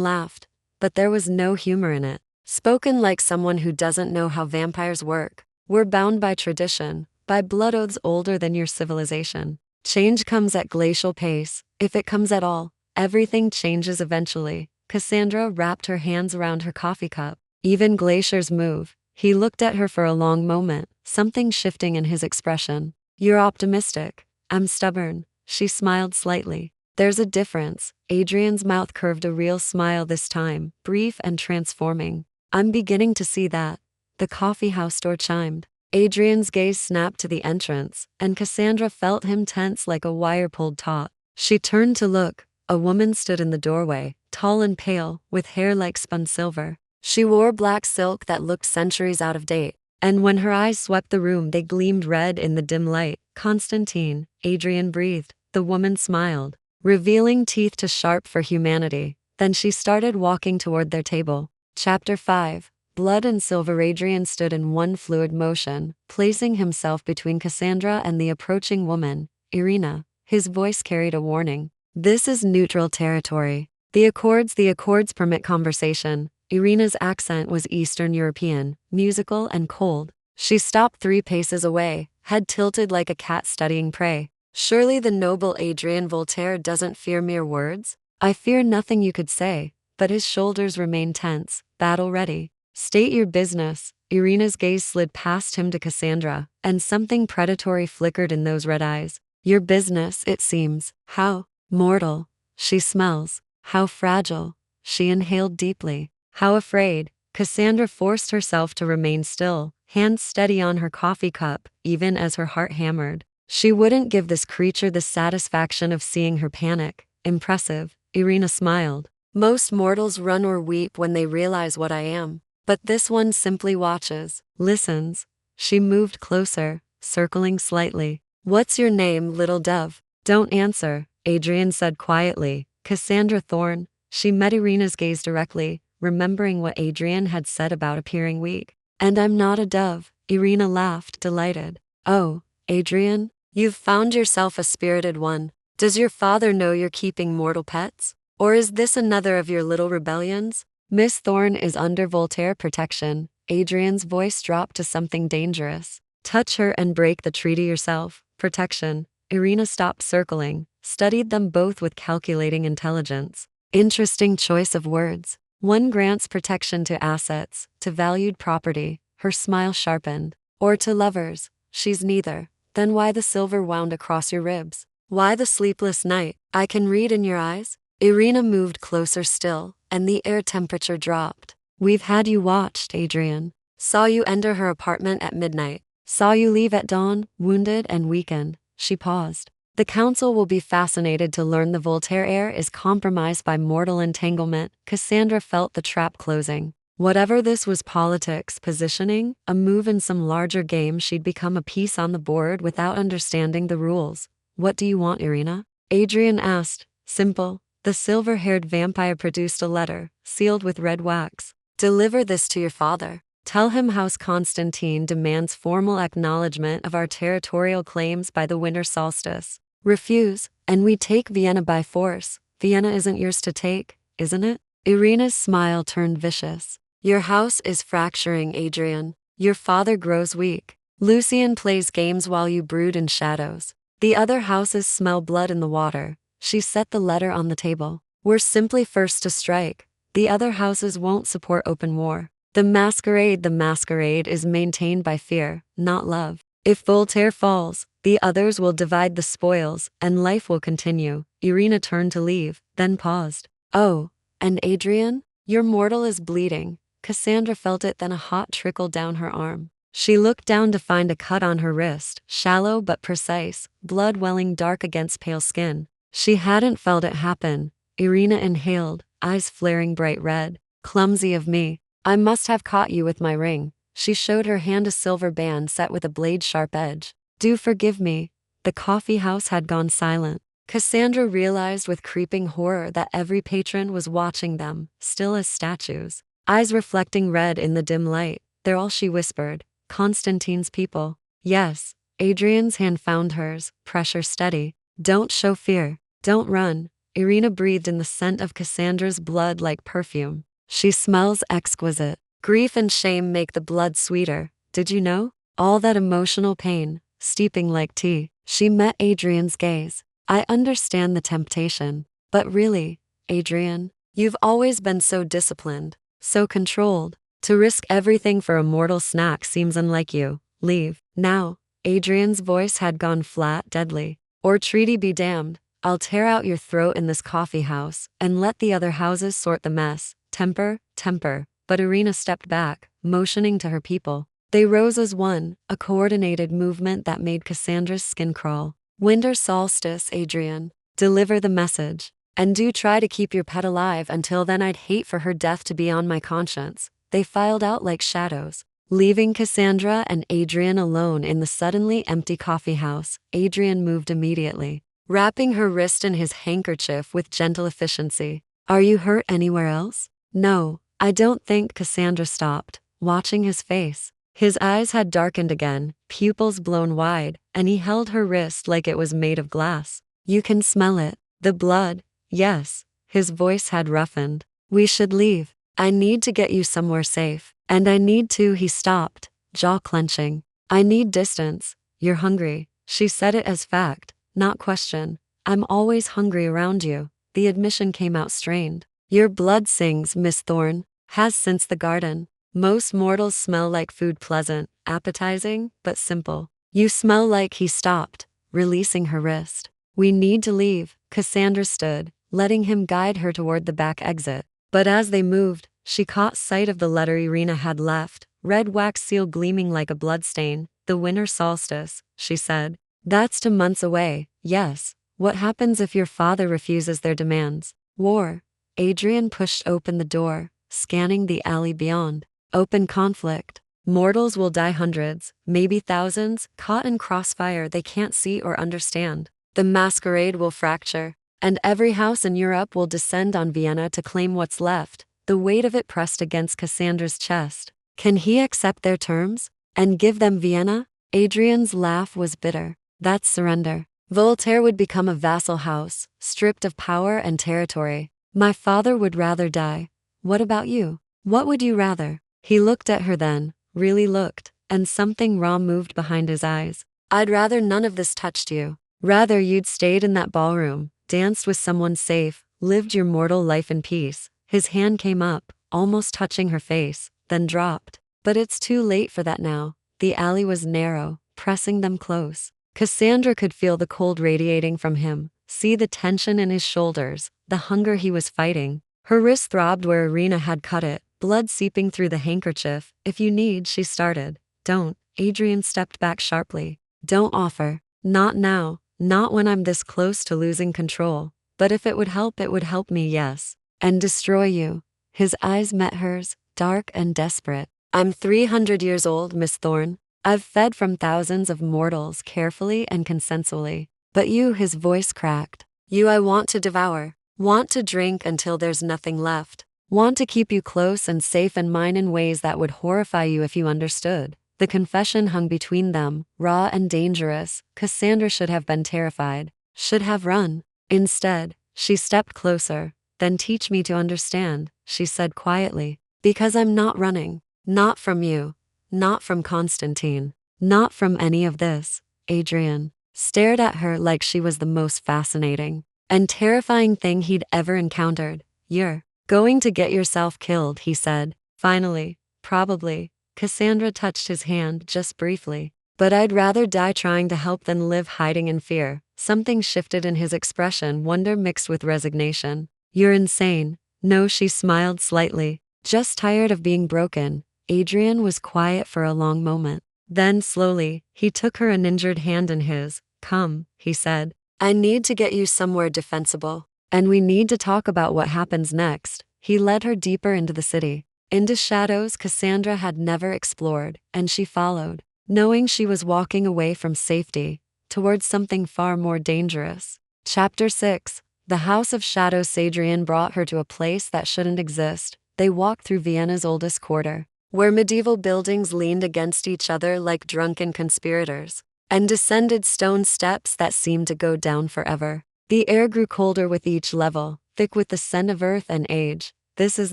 Speaker 1: laughed, but there was no humor in it. Spoken like someone who doesn't know how vampires work. We're bound by tradition, by blood oaths older than your civilization. Change comes at glacial pace, if it comes at all. Everything changes eventually. Cassandra wrapped her hands around her coffee cup. Even glaciers move. He looked at her for a long moment, something shifting in his expression. You're optimistic. I'm stubborn. She smiled slightly. There's a difference. Adrian's mouth curved a real smile this time, brief and transforming. I'm beginning to see that. The coffee house door chimed. Adrian's gaze snapped to the entrance, and Cassandra felt him tense like a wire pulled taut. She turned to look. A woman stood in the doorway, tall and pale, with hair like spun silver. She wore black silk that looked centuries out of date, and when her eyes swept the room they gleamed red in the dim light. Constantine, Adrian breathed. The woman smiled, revealing teeth too sharp for humanity. Then she started walking toward their table. Chapter 5. Blood and Silver. Adrian stood in one fluid motion, placing himself between Cassandra and the approaching woman, Irina. His voice carried a warning. This is neutral territory. The accords permit conversation. Irina's accent was Eastern European, musical and cold. She stopped 3 paces away, head tilted like a cat studying prey. Surely the noble Adrian Voltaire doesn't fear mere words? I fear nothing you could say. But his shoulders remained tense, battle ready. State your business. Irina's gaze slid past him to Cassandra, and something predatory flickered in those red eyes. Your business, it seems. How mortal she smells. How fragile. She inhaled deeply. How afraid. Cassandra forced herself to remain still, hands steady on her coffee cup, even as her heart hammered. She wouldn't give this creature the satisfaction of seeing her panic. Impressive. Irina smiled. Most mortals run or weep when they realize what I am. But this one simply watches, listens. She moved closer, circling slightly. What's your name, little dove? Don't answer, Adrian said quietly. Cassandra Thorne. She met Irina's gaze directly, remembering what Adrian had said about appearing weak. And I'm not a dove. Irina laughed, delighted. Oh, Adrian, you've found yourself a spirited one. Does your father know you're keeping mortal pets? Or is this another of your little rebellions? Miss Thorne is under Voltaire protection. Adrian's voice dropped to something dangerous. Touch her and break the treaty yourself. Protection. Irina stopped circling, studied them both with calculating intelligence. Interesting choice of words. One grants protection to assets, to valued property. Her smile sharpened. Or to lovers. She's neither. Then why the silver wound across your ribs? Why the sleepless night? I can read in your eyes. Irina moved closer still, and the air temperature dropped. We've had you watched, Adrian. Saw you enter her apartment at midnight. Saw you leave at dawn, wounded and weakened. She paused. The council will be fascinated to learn the Voltaire heir is compromised by mortal entanglement. Cassandra felt the trap closing. Whatever this was, politics, positioning, a move in some larger game, she'd become a piece on the board without understanding the rules. What do you want, Irina? Adrian asked. Simple. The silver-haired vampire produced a letter, sealed with red wax. Deliver this to your father. Tell him House Constantine demands formal acknowledgement of our territorial claims by the winter solstice. Refuse, and we take Vienna by force. Vienna isn't yours to take, isn't it? Irina's smile turned vicious. Your house is fracturing, Adrian. Your father grows weak. Lucien plays games while you brood in shadows. The other houses smell blood in the water. She set the letter on the table. We're simply first to strike. The other houses won't support open war. The masquerade is maintained by fear, not love. If Voltaire falls, the others will divide the spoils, and life will continue. Irina turned to leave, then paused. Oh, and Adrian? Your mortal is bleeding. Cassandra felt it, then a hot trickle down her arm. She looked down to find a cut on her wrist, shallow but precise, blood welling dark against pale skin. She hadn't felt it happen. Irina inhaled, eyes flaring bright red. Clumsy of me. I must have caught you with my ring. She showed her hand a silver band set with a blade-sharp edge. Do forgive me. The coffee house had gone silent. Cassandra realized with creeping horror that every patron was watching them, still as statues. Eyes reflecting red in the dim light. They're all, she whispered. Constantine's people. Yes, Adrian's hand found hers, pressure steady. Don't show fear. Don't run. Irina breathed in the scent of Cassandra's blood like perfume. She smells exquisite. Grief and shame make the blood sweeter. Did you know? All that emotional pain, steeping like tea. She met Adrian's gaze. I understand the temptation. But really, Adrian, you've always been so disciplined, so controlled. To risk everything for a mortal snack seems unlike you. Leave. Now. Adrian's voice had gone flat, deadly. Or treaty be damned. I'll tear out your throat in this coffee house, and let the other houses sort the mess. Temper, temper. But Irina stepped back, motioning to her people. They rose as one, a coordinated movement that made Cassandra's skin crawl. Winter solstice, Adrian. Deliver the message. And do try to keep your pet alive until then. I'd hate for her death to be on my conscience. They filed out like shadows, leaving Cassandra and Adrian alone in the suddenly empty coffee house. Adrian moved immediately, wrapping her wrist in his handkerchief with gentle efficiency. Are you hurt anywhere else? No, I don't think. Cassandra stopped, watching his face. His eyes had darkened again, pupils blown wide, and he held her wrist like it was made of glass. You can smell it. The blood. Yes. His voice had roughened. We should leave. I need to get you somewhere safe. And I need to. He stopped, jaw clenching. I need distance. You're hungry. She said it as fact, not question. I'm always hungry around you. The admission came out strained. Your blood sings, Miss Thorne. Has since the garden. Most mortals smell like food, pleasant, appetizing, but simple. You smell like. He stopped, releasing her wrist. We need to leave. Cassandra stood, letting him guide her toward the back exit. But as they moved, she caught sight of the letter Irina had left, red wax seal gleaming like a bloodstain. The winter solstice, she said. That's 2 months away. Yes. What happens if your father refuses their demands? War. Adrian pushed open the door, scanning the alley beyond. Open conflict. Mortals will die, hundreds, maybe thousands, caught in crossfire they can't see or understand. The masquerade will fracture, and every house in Europe will descend on Vienna to claim what's left. The weight of it pressed against Cassandra's chest. Can he accept their terms? And give them Vienna? Adrian's laugh was bitter. That's surrender. Voltaire would become a vassal house, stripped of power and territory. My father would rather die. What about you? What would you rather? He looked at her then, really looked, and something raw moved behind his eyes. I'd rather none of this touched you. Rather you'd stayed in that ballroom, danced with someone safe, lived your mortal life in peace. His hand came up, almost touching her face, then dropped. But it's too late for that now. The alley was narrow, pressing them close. Cassandra could feel the cold radiating from him, see the tension in his shoulders, the hunger he was fighting. Her wrist throbbed where Irina had cut it, blood seeping through the handkerchief. If you need, she started. Don't. Adrian stepped back sharply. Don't offer. Not now. Not when I'm this close to losing control. But if it would help me, yes. And destroy you. His eyes met hers, dark and desperate. I'm 300 years old, Miss Thorne. I've fed from thousands of mortals carefully and consensually. But you, his voice cracked. You I want to devour. Want to drink until there's nothing left. Want to keep you close and safe in mine in ways that would horrify you if you understood. The confession hung between them, raw and dangerous. Cassandra should have been terrified, should have run. Instead, she stepped closer. Then teach me to understand, she said quietly. Because I'm not running. Not from you. Not from Constantine. Not from any of this. Adrian stared at her like she was the most fascinating and terrifying thing he'd ever encountered. You're going to get yourself killed, he said. Finally. Probably. Cassandra touched his hand just briefly. But I'd rather die trying to help than live hiding in fear. Something shifted in his expression, wonder mixed with resignation. You're insane. No, she smiled slightly. Just tired of being broken. Adrian was quiet for a long moment. Then slowly, he took her uninjured hand in his. Come, he said. I need to get you somewhere defensible. And we need to talk about what happens next. He led her deeper into the city. Into shadows Cassandra had never explored, and she followed, knowing she was walking away from safety, towards something far more dangerous. Chapter 6. The House of Shadows. Adrian brought her to a place that shouldn't exist. They walked through Vienna's oldest quarter, where medieval buildings leaned against each other like drunken conspirators. and descended stone steps that seemed to go down forever. The air grew colder with each level, thick with the scent of earth and age. "This is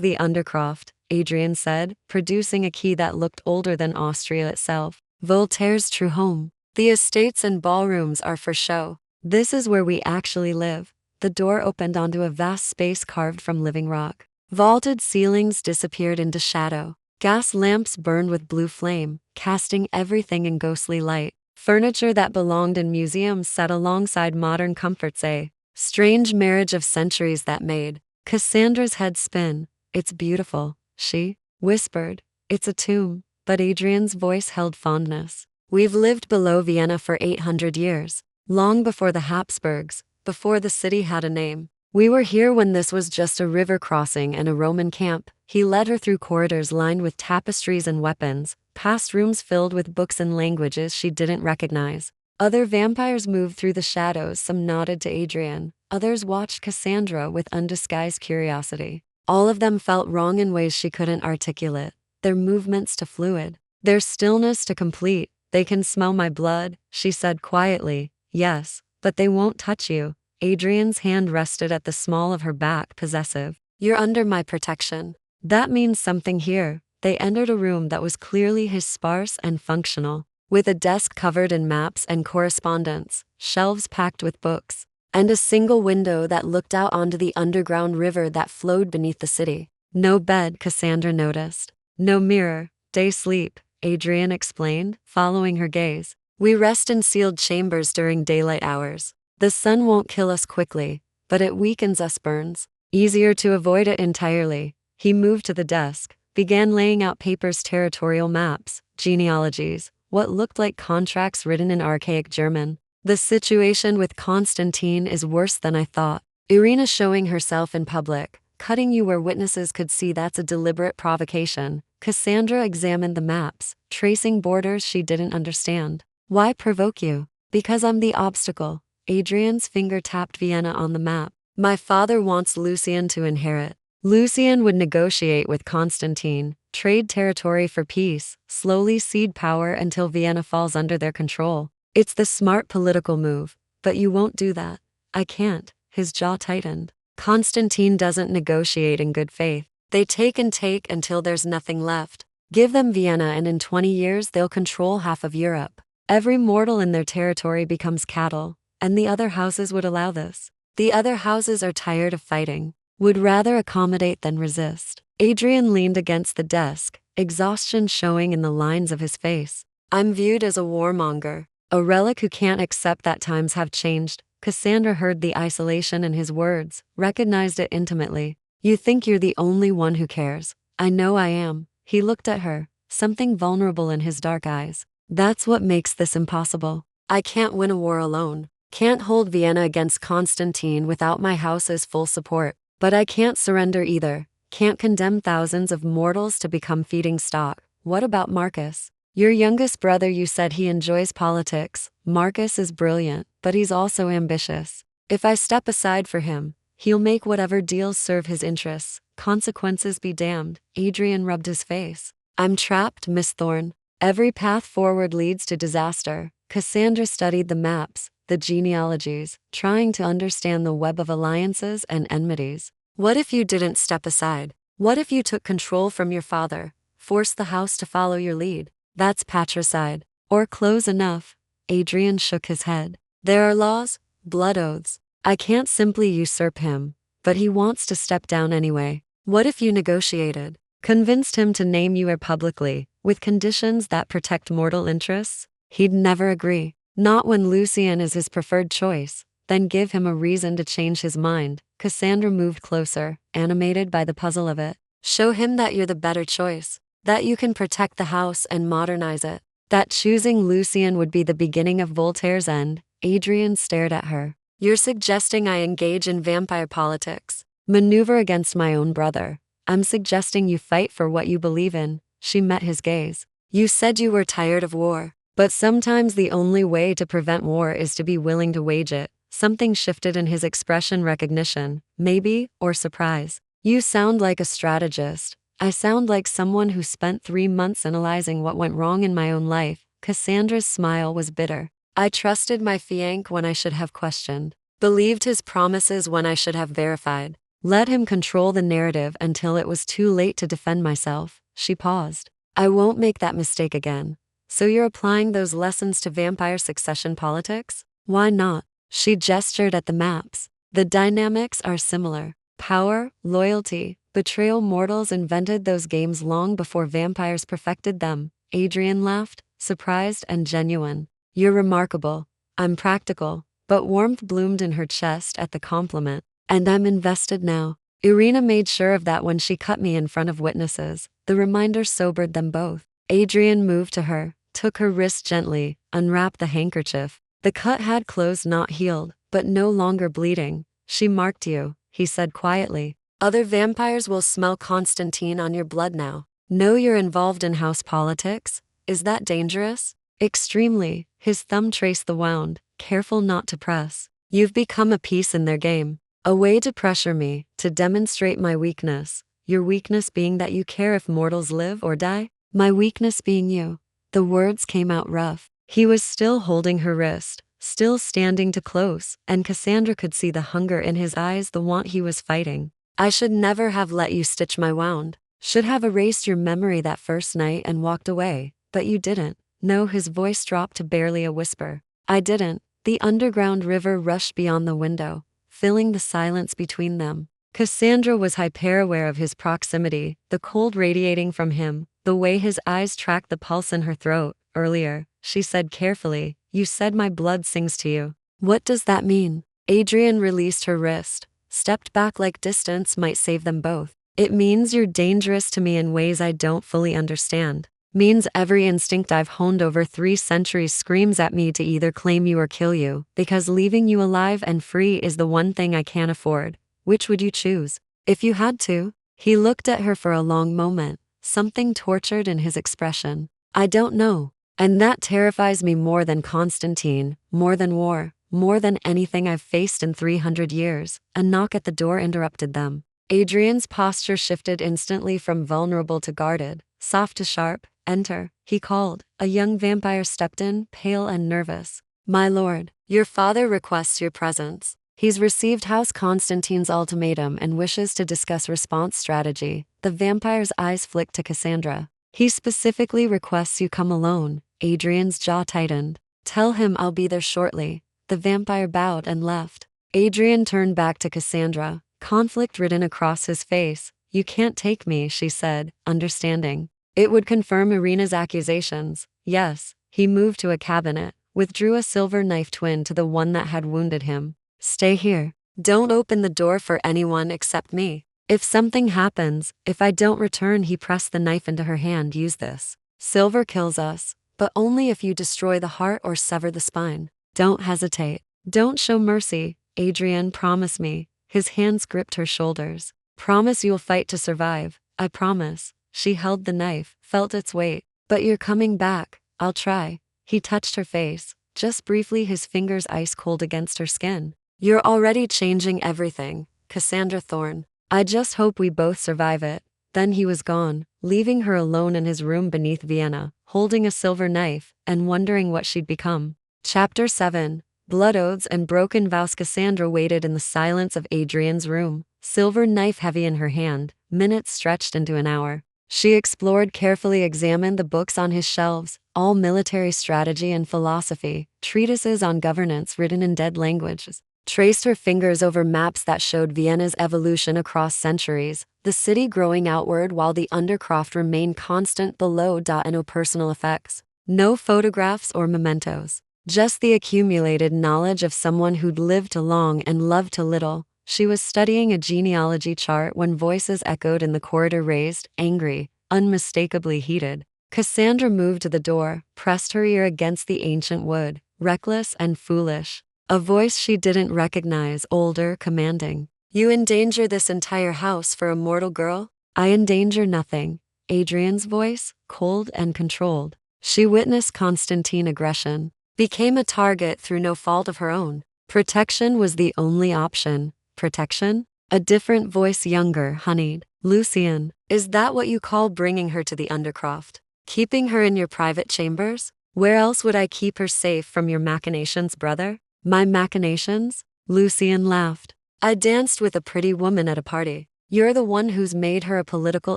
Speaker 1: the Undercroft," Adrian said, producing a key that looked older than Austria itself. "Voltaire's true home. The estates and ballrooms are for show. This is where we actually live." The door opened onto a vast space carved from living rock. Vaulted ceilings disappeared into shadow. Gas lamps burned with blue flame, casting everything in ghostly light. Furniture that belonged in museums sat alongside modern comforts, a strange marriage of centuries that made Cassandra's head spin. "It's beautiful," she whispered. "It's a tomb." But Adrian's voice held fondness. "We've lived below Vienna for 800 years, long before the Habsburgs, before the city had a name. We were here when this was just a river crossing and a Roman camp." He led her through corridors lined with tapestries and weapons, past rooms filled with books and languages she didn't recognize. Other vampires moved through the shadows, some nodded to Adrian, others watched Cassandra with undisguised curiosity. All of them felt wrong in ways she couldn't articulate, their movements too fluid, their stillness too complete. "They can smell my blood," she said quietly. "Yes, but they won't touch you." Adrian's hand rested at the small of her back, possessive. "You're under my protection. That means something here." They entered a room that was clearly his, sparse and functional, with a desk covered in maps and correspondence, shelves packed with books, and a single window that looked out onto the underground river that flowed beneath the city. "No bed," Cassandra noticed. "No mirror. Day sleep," Adrian explained, following her gaze. "We rest in sealed chambers during daylight hours. The sun won't kill us quickly, but it weakens us burns. Easier to avoid it entirely." He moved to the desk, began laying out papers, territorial maps, genealogies, what looked like contracts written in archaic German. "The situation with Constantine is worse than I thought. Irina showing herself in public, cutting you where witnesses could see, that's a deliberate provocation." Cassandra examined the maps, tracing borders she didn't understand. "Why provoke you?" "Because I'm the obstacle." Adrian's finger tapped Vienna on the map. "My father wants Lucian to inherit. Lucian would negotiate with Constantine, trade territory for peace, slowly cede power until Vienna falls under their control. It's the smart political move, but you won't do that." "I can't." His jaw tightened. "Constantine doesn't negotiate in good faith. They take and take until there's nothing left. Give them Vienna and in 20 years they'll control half of Europe. Every mortal in their territory becomes cattle, and the other houses would allow this. The other houses are tired of fighting, would rather accommodate than resist." Adrian leaned against the desk, exhaustion showing in the lines of his face. "I'm viewed as a warmonger, a relic who can't accept that times have changed." Cassandra heard the isolation in his words, recognized it intimately. "You think you're the only one who cares. I know I am." He looked at her, something vulnerable in his dark eyes. "That's what makes this impossible. I can't win a war alone. Can't hold Vienna against Constantine without my house's full support. But I can't surrender either. Can't condemn thousands of mortals to become feeding stock." "What about Marcus? Your youngest brother? You said he enjoys politics." "Marcus is brilliant, but he's also ambitious. If I step aside for him, he'll make whatever deals serve his interests. Consequences be damned." Adrian rubbed his face. "I'm trapped, Miss Thorne. Every path forward leads to disaster." Cassandra studied the maps, the genealogies, trying to understand the web of alliances and enmities. "What if you didn't step aside? What if you took control from your father, forced the house to follow your lead?" "That's patricide. Or close enough." Adrian shook his head. "There are laws, blood oaths. I can't simply usurp him, but he wants to step down anyway." "What if you negotiated? Convinced him to name you heir publicly, with conditions that protect mortal interests?" "He'd never agree. Not when Lucian is his preferred choice." "Then give him a reason to change his mind." Cassandra moved closer, animated by the puzzle of it. "Show him that you're the better choice, that you can protect the house and modernize it, that choosing Lucian would be the beginning of Voltaire's end." Adrian stared at her. "You're suggesting I engage in vampire politics, maneuver against my own brother." "I'm suggesting you fight for what you believe in." She met his gaze. "You said you were tired of war. But sometimes the only way to prevent war is to be willing to wage it." Something shifted in his expression, recognition, maybe, or surprise. "You sound like a strategist." "I sound like someone who spent 3 months analyzing what went wrong in my own life." Cassandra's smile was bitter. I trusted my fiancé when I should have questioned. Believed his promises when I should have verified. Let him control the narrative until it was too late to defend myself. She paused. I won't make that mistake again. So you're applying those lessons to vampire succession politics? Why not? She gestured at the maps. The dynamics are similar. Power, loyalty, betrayal. Mortals invented those games long before vampires perfected them. Adrian laughed, surprised and genuine. You're remarkable. I'm practical. But warmth bloomed in her chest at the compliment. And I'm invested now. Irina made sure of that when she cut me in front of witnesses. The reminder sobered them both. Adrian moved to her, took her wrist gently, unwrapped the handkerchief. The cut had closed, not healed, but no longer bleeding. She marked you, he said quietly. Other vampires will smell Constantine on your blood now. Know you're involved in house politics? Is that dangerous? Extremely. His thumb traced the wound, careful not to press. You've become a piece in their game. A way to pressure me, to demonstrate my weakness. Your weakness being that you care if mortals live or die? My weakness being you. The words came out rough. He was still holding her wrist, still standing too close, and Cassandra could see the hunger in his eyes, the want he was fighting. I should never have let you stitch my wound. Should have erased your memory that first night and walked away, but you didn't. No, his voice dropped to barely a whisper. I didn't. The underground river rushed beyond the window, filling the silence between them. Cassandra was hyper-aware of his proximity, the cold radiating from him, the way his eyes tracked the pulse in her throat. Earlier, she said carefully, you said my blood sings to you. What does that mean? Adrian released her wrist, stepped back like distance might save them both. It means you're dangerous to me in ways I don't fully understand. Means every instinct I've honed over 3 centuries screams at me to either claim you or kill you, because leaving you alive and free is the one thing I can't afford. Which would you choose? If you had to? He looked at her for a long moment, something tortured in his expression. I don't know. And that terrifies me more than Constantine, more than war, more than anything I've faced in 300 years. A knock at the door interrupted them. Adrian's posture shifted instantly from vulnerable to guarded, soft to sharp. Enter, he called. A young vampire stepped in, pale and nervous. My lord, your father requests your presence. He's received House Constantine's ultimatum and wishes to discuss response strategy. The vampire's eyes flicked to Cassandra. He specifically requests you come alone. Adrian's jaw tightened. Tell him I'll be there shortly. The vampire bowed and left. Adrian turned back to Cassandra, conflict written across his face. You can't take me, she said, understanding. It would confirm Irina's accusations. Yes. He moved to a cabinet, withdrew a silver knife twin to the one that had wounded him. Stay here. Don't open the door for anyone except me. If something happens, if I don't return, he pressed the knife into her hand. Use this. Silver kills us, but only if you destroy the heart or sever the spine. Don't hesitate. Don't show mercy. Adrian, promise me. His hands gripped her shoulders. Promise you'll fight to survive. I promise. She held the knife, felt its weight. But you're coming back. I'll try. He touched her face, just briefly, his fingers ice cold against her skin. You're already changing everything, Cassandra Thorne. I just hope we both survive it. Then he was gone, leaving her alone in his room beneath Vienna, holding a silver knife, and wondering what she'd become. Chapter 7. Blood Oaths and Broken Vows. Cassandra waited in the silence of Adrian's room, silver knife heavy in her hand. Minutes stretched into an hour. She explored, carefully examined the books on his shelves, all military strategy and philosophy, treatises on governance written in dead languages. Traced her fingers over maps that showed Vienna's evolution across centuries, the city growing outward while the undercroft remained constant below.And no personal effects. No photographs or mementos. Just the accumulated knowledge of someone who'd lived too long and loved too little. She was studying a genealogy chart when voices echoed in the corridor, raised, angry, unmistakably heated. Cassandra moved to the door, pressed her ear against the ancient wood, reckless and foolish. A voice she didn't recognize, older, commanding. You endanger this entire house for a mortal girl? I endanger nothing. Adrian's voice, cold and controlled. She witnessed Constantine aggression, became a target through no fault of her own. Protection was the only option. Protection? A different voice, younger, honeyed. Lucian, is that what you call bringing her to the undercroft? Keeping her in your private chambers? Where else would I keep her safe from your machinations, brother? My machinations? Lucien laughed. I danced with a pretty woman at a party. You're the one who's made her a political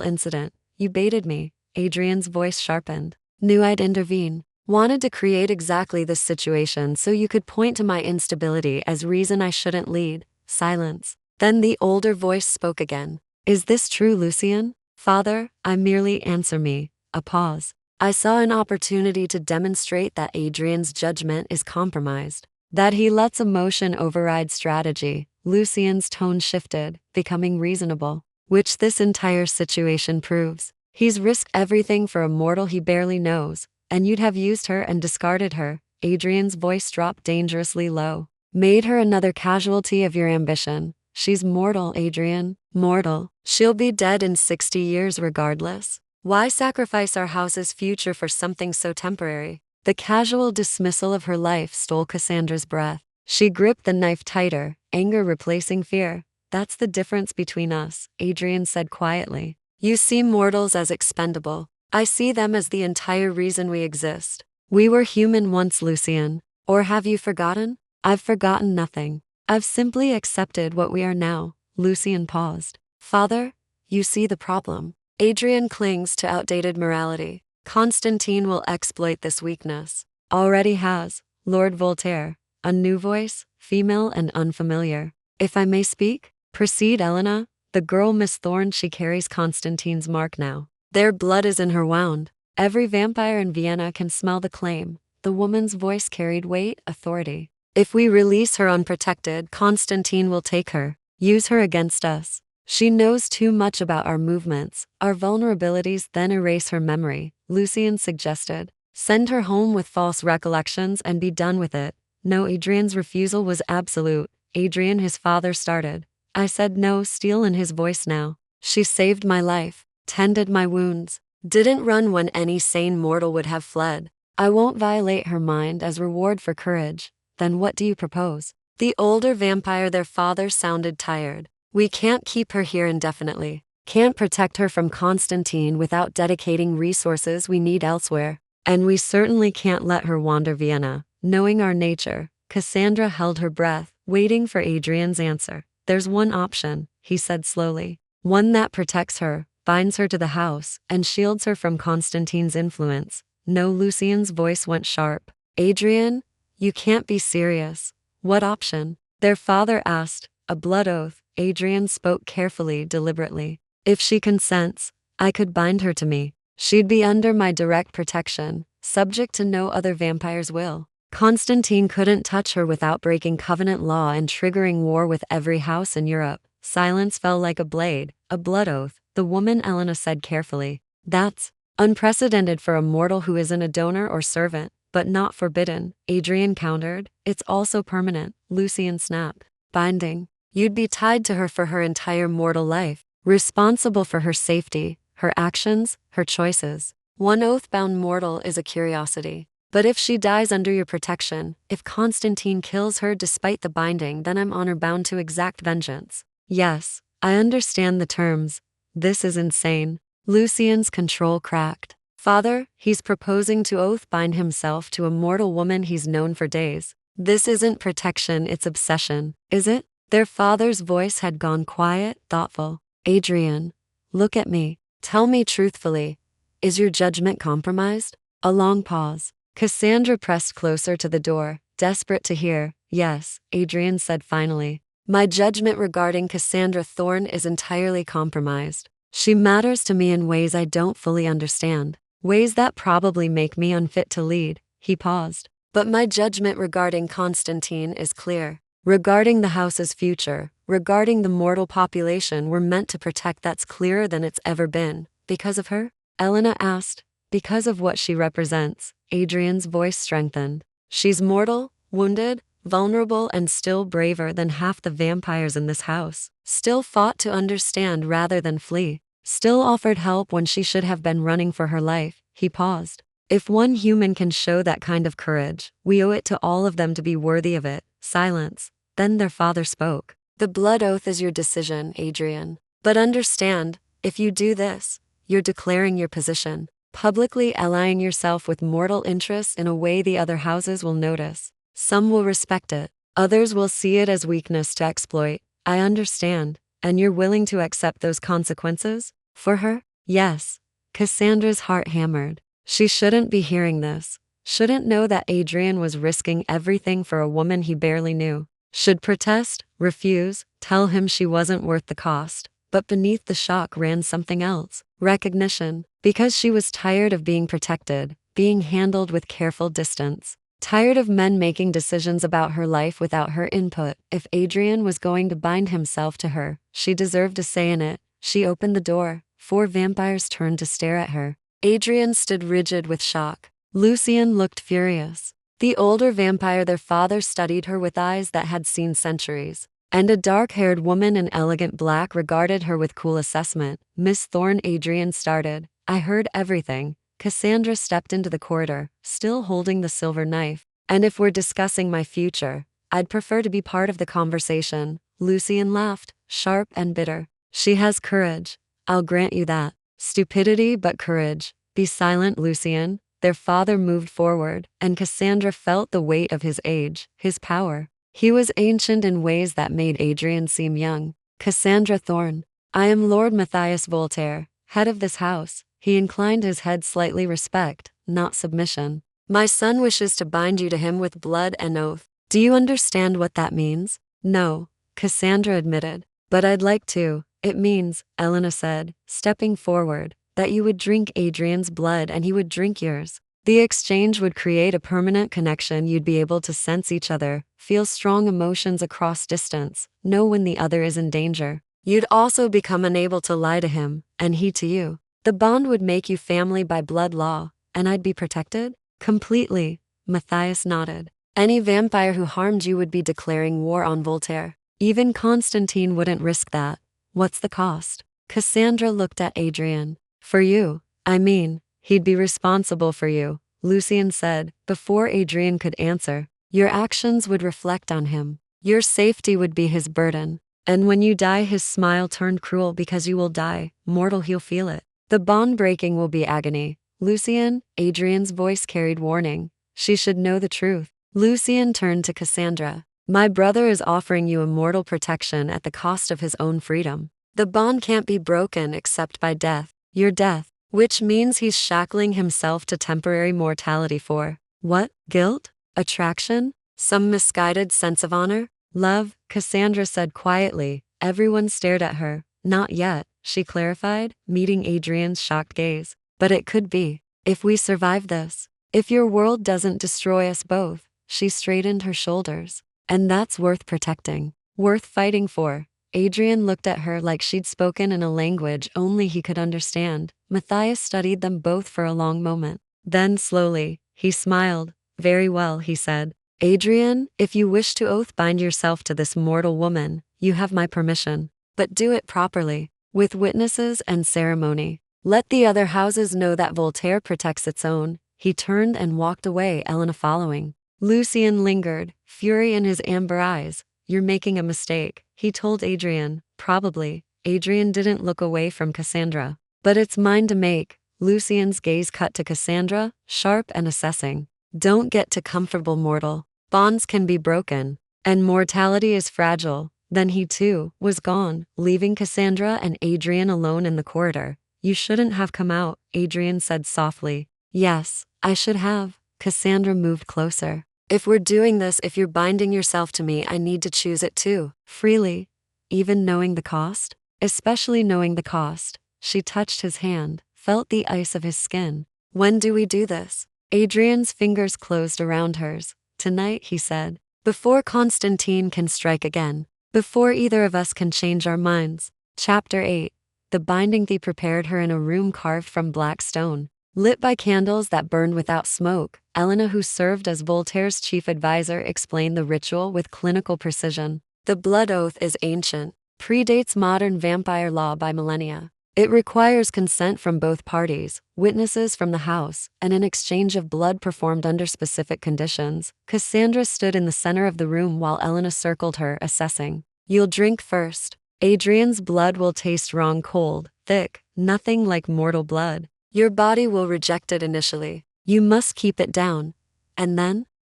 Speaker 1: incident. You baited me. Adrian's voice sharpened. Knew I'd intervene. Wanted to create exactly this situation so you could point to my instability as reason I shouldn't lead. Silence. Then the older voice spoke again. Is this true, Lucien? Father, I merely answer me. A pause. I saw an opportunity to demonstrate that Adrian's judgment is compromised. That he lets emotion override strategy. Lucien's tone shifted, becoming reasonable. Which this entire situation proves. He's risked everything for a mortal he barely knows. And you'd have used her and discarded her. Adrian's voice dropped dangerously low. Made her another casualty of your ambition. She's mortal, Adrian. Mortal. She'll be dead in 60 years regardless. Why sacrifice our house's future for something so temporary? The casual dismissal of her life stole Cassandra's breath. She gripped the knife tighter, anger replacing fear. That's the difference between us, Adrian said quietly. You see mortals as expendable. I see them as the entire reason we exist. We were human once, Lucien. Or have you forgotten? I've forgotten nothing. I've simply accepted what we are now. Lucien paused. Father, you see the problem. Adrian clings to outdated morality. Constantine will exploit this weakness. Already has. Lord Voltaire. A new voice, female and unfamiliar. If I may speak? Proceed, Elena. The girl Miss Thorne, she carries Constantine's mark now. Their blood is in her wound. Every vampire in Vienna can smell the claim. The woman's voice carried weight, authority. If we release her unprotected, Constantine will take her, use her against us. She knows too much about our movements, our vulnerabilities, then erase her memory, Lucien suggested. Send her home with false recollections and be done with it. No, Adrian's refusal was absolute. Adrian, his father, started. I said no, steel in his voice now. She saved my life. Tended my wounds, didn't run when any sane mortal would have fled. I won't violate her mind as reward for courage. Then what do you propose? The older vampire, their father, sounded tired. We can't keep her here indefinitely. Can't protect her from Constantine without dedicating resources we need elsewhere. And we certainly can't let her wander Vienna. Knowing our nature, Cassandra held her breath, waiting for Adrian's answer. There's one option, he said slowly. One that protects her, binds her to the house, and shields her from Constantine's influence. No, Lucien's voice went sharp. Adrian, you can't be serious. What option? Their father asked. A blood oath. Adrian spoke carefully, deliberately. If she consents, I could bind her to me. She'd be under my direct protection, subject to no other vampire's will. Constantine couldn't touch her without breaking covenant law and triggering war with every house in Europe. Silence fell like a blade. A blood oath. The woman, Elena, said carefully. That's unprecedented for a mortal who isn't a donor or servant, but not forbidden, Adrian countered. It's also permanent, Lucien snapped. Binding. You'd be tied to her for her entire mortal life, responsible for her safety, her actions, her choices. One oath-bound mortal is a curiosity. But if she dies under your protection, if Constantine kills her despite the binding, then I'm honor-bound to exact vengeance. Yes, I understand the terms. This is insane. Lucien's control cracked. Father, he's proposing to oath-bind himself to a mortal woman he's known for days. This isn't protection, it's obsession, is it? Their father's voice had gone quiet, thoughtful. Adrian, look at me. Tell me truthfully. Is your judgment compromised? A long pause. Cassandra pressed closer to the door, desperate to hear. Yes, Adrian said finally. My judgment regarding Cassandra Thorne is entirely compromised. She matters to me in ways I don't fully understand, ways that probably make me unfit to lead. He paused. But my judgment regarding Constantine is clear. Regarding the house's future, regarding the mortal population we're meant to protect, that's clearer than it's ever been. Because of her? Elena asked. Because of what she represents. Adrian's voice strengthened. She's mortal, wounded, vulnerable, and still braver than half the vampires in this house. Still fought to understand rather than flee. Still offered help when she should have been running for her life. He paused. If one human can show that kind of courage, we owe it to all of them to be worthy of it. Silence. Then their father spoke. The blood oath is your decision, Adrian. But understand, if you do this, you're declaring your position. publicly allying yourself with mortal interests in a way the other houses will notice. Some will respect it. Others will see it as weakness to exploit. I understand. And you're willing to accept those consequences? For her? Yes. Cassandra's heart hammered. She shouldn't be hearing this. Shouldn't know that Adrian was risking everything for a woman he barely knew. Should protest, refuse, tell him she wasn't worth the cost. But beneath the shock ran something else. Recognition. Because she was tired of being protected, being handled with careful distance. Tired of men making decisions about her life without her input. If Adrian was going to bind himself to her, she deserved a say in it. She opened the door. 4 vampires turned to stare at her. Adrian stood rigid with shock. Lucien looked furious. The older vampire, their father, studied her with eyes that had seen centuries. And a dark-haired woman in elegant black regarded her with cool assessment. Miss Thorne, Adrian started. I heard everything. Cassandra stepped into the corridor, still holding the silver knife. And if we're discussing my future, I'd prefer to be part of the conversation. Lucien laughed, sharp and bitter. She has courage. I'll grant you that. Stupidity but courage. Be silent, Lucien. Their father moved forward, and Cassandra felt the weight of his age, his power. He was ancient in ways that made Adrian seem young. Cassandra Thorne. I am Lord Matthias Voltaire, head of this house. He inclined his head slightly, respect, not submission. My son wishes to bind you to him with blood and oath. Do you understand what that means? No, Cassandra admitted. But I'd like to. It means, Elena said, stepping forward, that you would drink Adrian's blood and he would drink yours. The exchange would create a permanent connection. You'd be able to sense each other, feel strong emotions across distance, know when the other is in danger. You'd also become unable to lie to him, and he to you. The bond would make you family by blood law, and I'd be protected? Completely. Matthias nodded. Any vampire who harmed you would be declaring war on Voltaire. Even Constantine wouldn't risk that. What's the cost? Cassandra looked at Adrian. For you, I mean, he'd be responsible for you, Lucien said, before Adrian could answer. Your actions would reflect on him. Your safety would be his burden. And when you die, his smile turned cruel because you will die. Mortal, he'll feel it. The bond breaking will be agony. Lucien, Adrian's voice carried warning. She should know the truth. Lucien turned to Cassandra. My brother is offering you immortal protection at the cost of his own freedom. The bond can't be broken except by death. Your death. Which means he's shackling himself to temporary mortality for what? Guilt? Attraction? Some misguided sense of honor? Love, Cassandra said quietly. Everyone stared at her. Not yet, she clarified, meeting Adrian's shocked gaze. But it could be. If we survive this. If your world doesn't destroy us both. She straightened her shoulders. And that's worth protecting. Worth fighting for. Adrian looked at her like she'd spoken in a language only he could understand. Matthias studied them both for a long moment. Then slowly, he smiled. Very well, he said. Adrian, if you wish to oath bind yourself to this mortal woman, you have my permission. But do it properly, with witnesses and ceremony. Let the other houses know that Voltaire protects its own. He turned and walked away, Elena following. Lucien lingered, fury in his amber eyes. You're making a mistake, he told Adrian. Probably. Adrian didn't look away from Cassandra. But it's mine to make. Lucien's gaze cut to Cassandra, sharp and assessing. Don't get too comfortable, mortal. Bonds can be broken. And mortality is fragile. Then he too was gone, leaving Cassandra and Adrian alone in the corridor. You shouldn't have come out, Adrian said softly. Yes, I should have. Cassandra moved closer. If we're doing this, if you're binding yourself to me, I need to choose it too. Freely. Even knowing the cost? Especially knowing the cost. She touched his hand, felt the ice of his skin. When do we do this? Adrian's fingers closed around hers. Tonight, he said. Before Constantine can strike again. Before either of us can change our minds. Chapter 8. The binding. The prepared her in a room carved from black stone. Lit by candles that burned without smoke, Elena, who served as Voltaire's chief advisor, explained the ritual with clinical precision. The blood oath is ancient, predates modern vampire law by millennia. It requires consent from both parties, witnesses from the house, and an exchange of blood performed under specific conditions. Cassandra stood in the center of the room while Elena circled her, assessing. You'll drink first. Adrian's blood will taste wrong, cold, thick, nothing like mortal blood. Your body will reject it initially. You must keep it down. And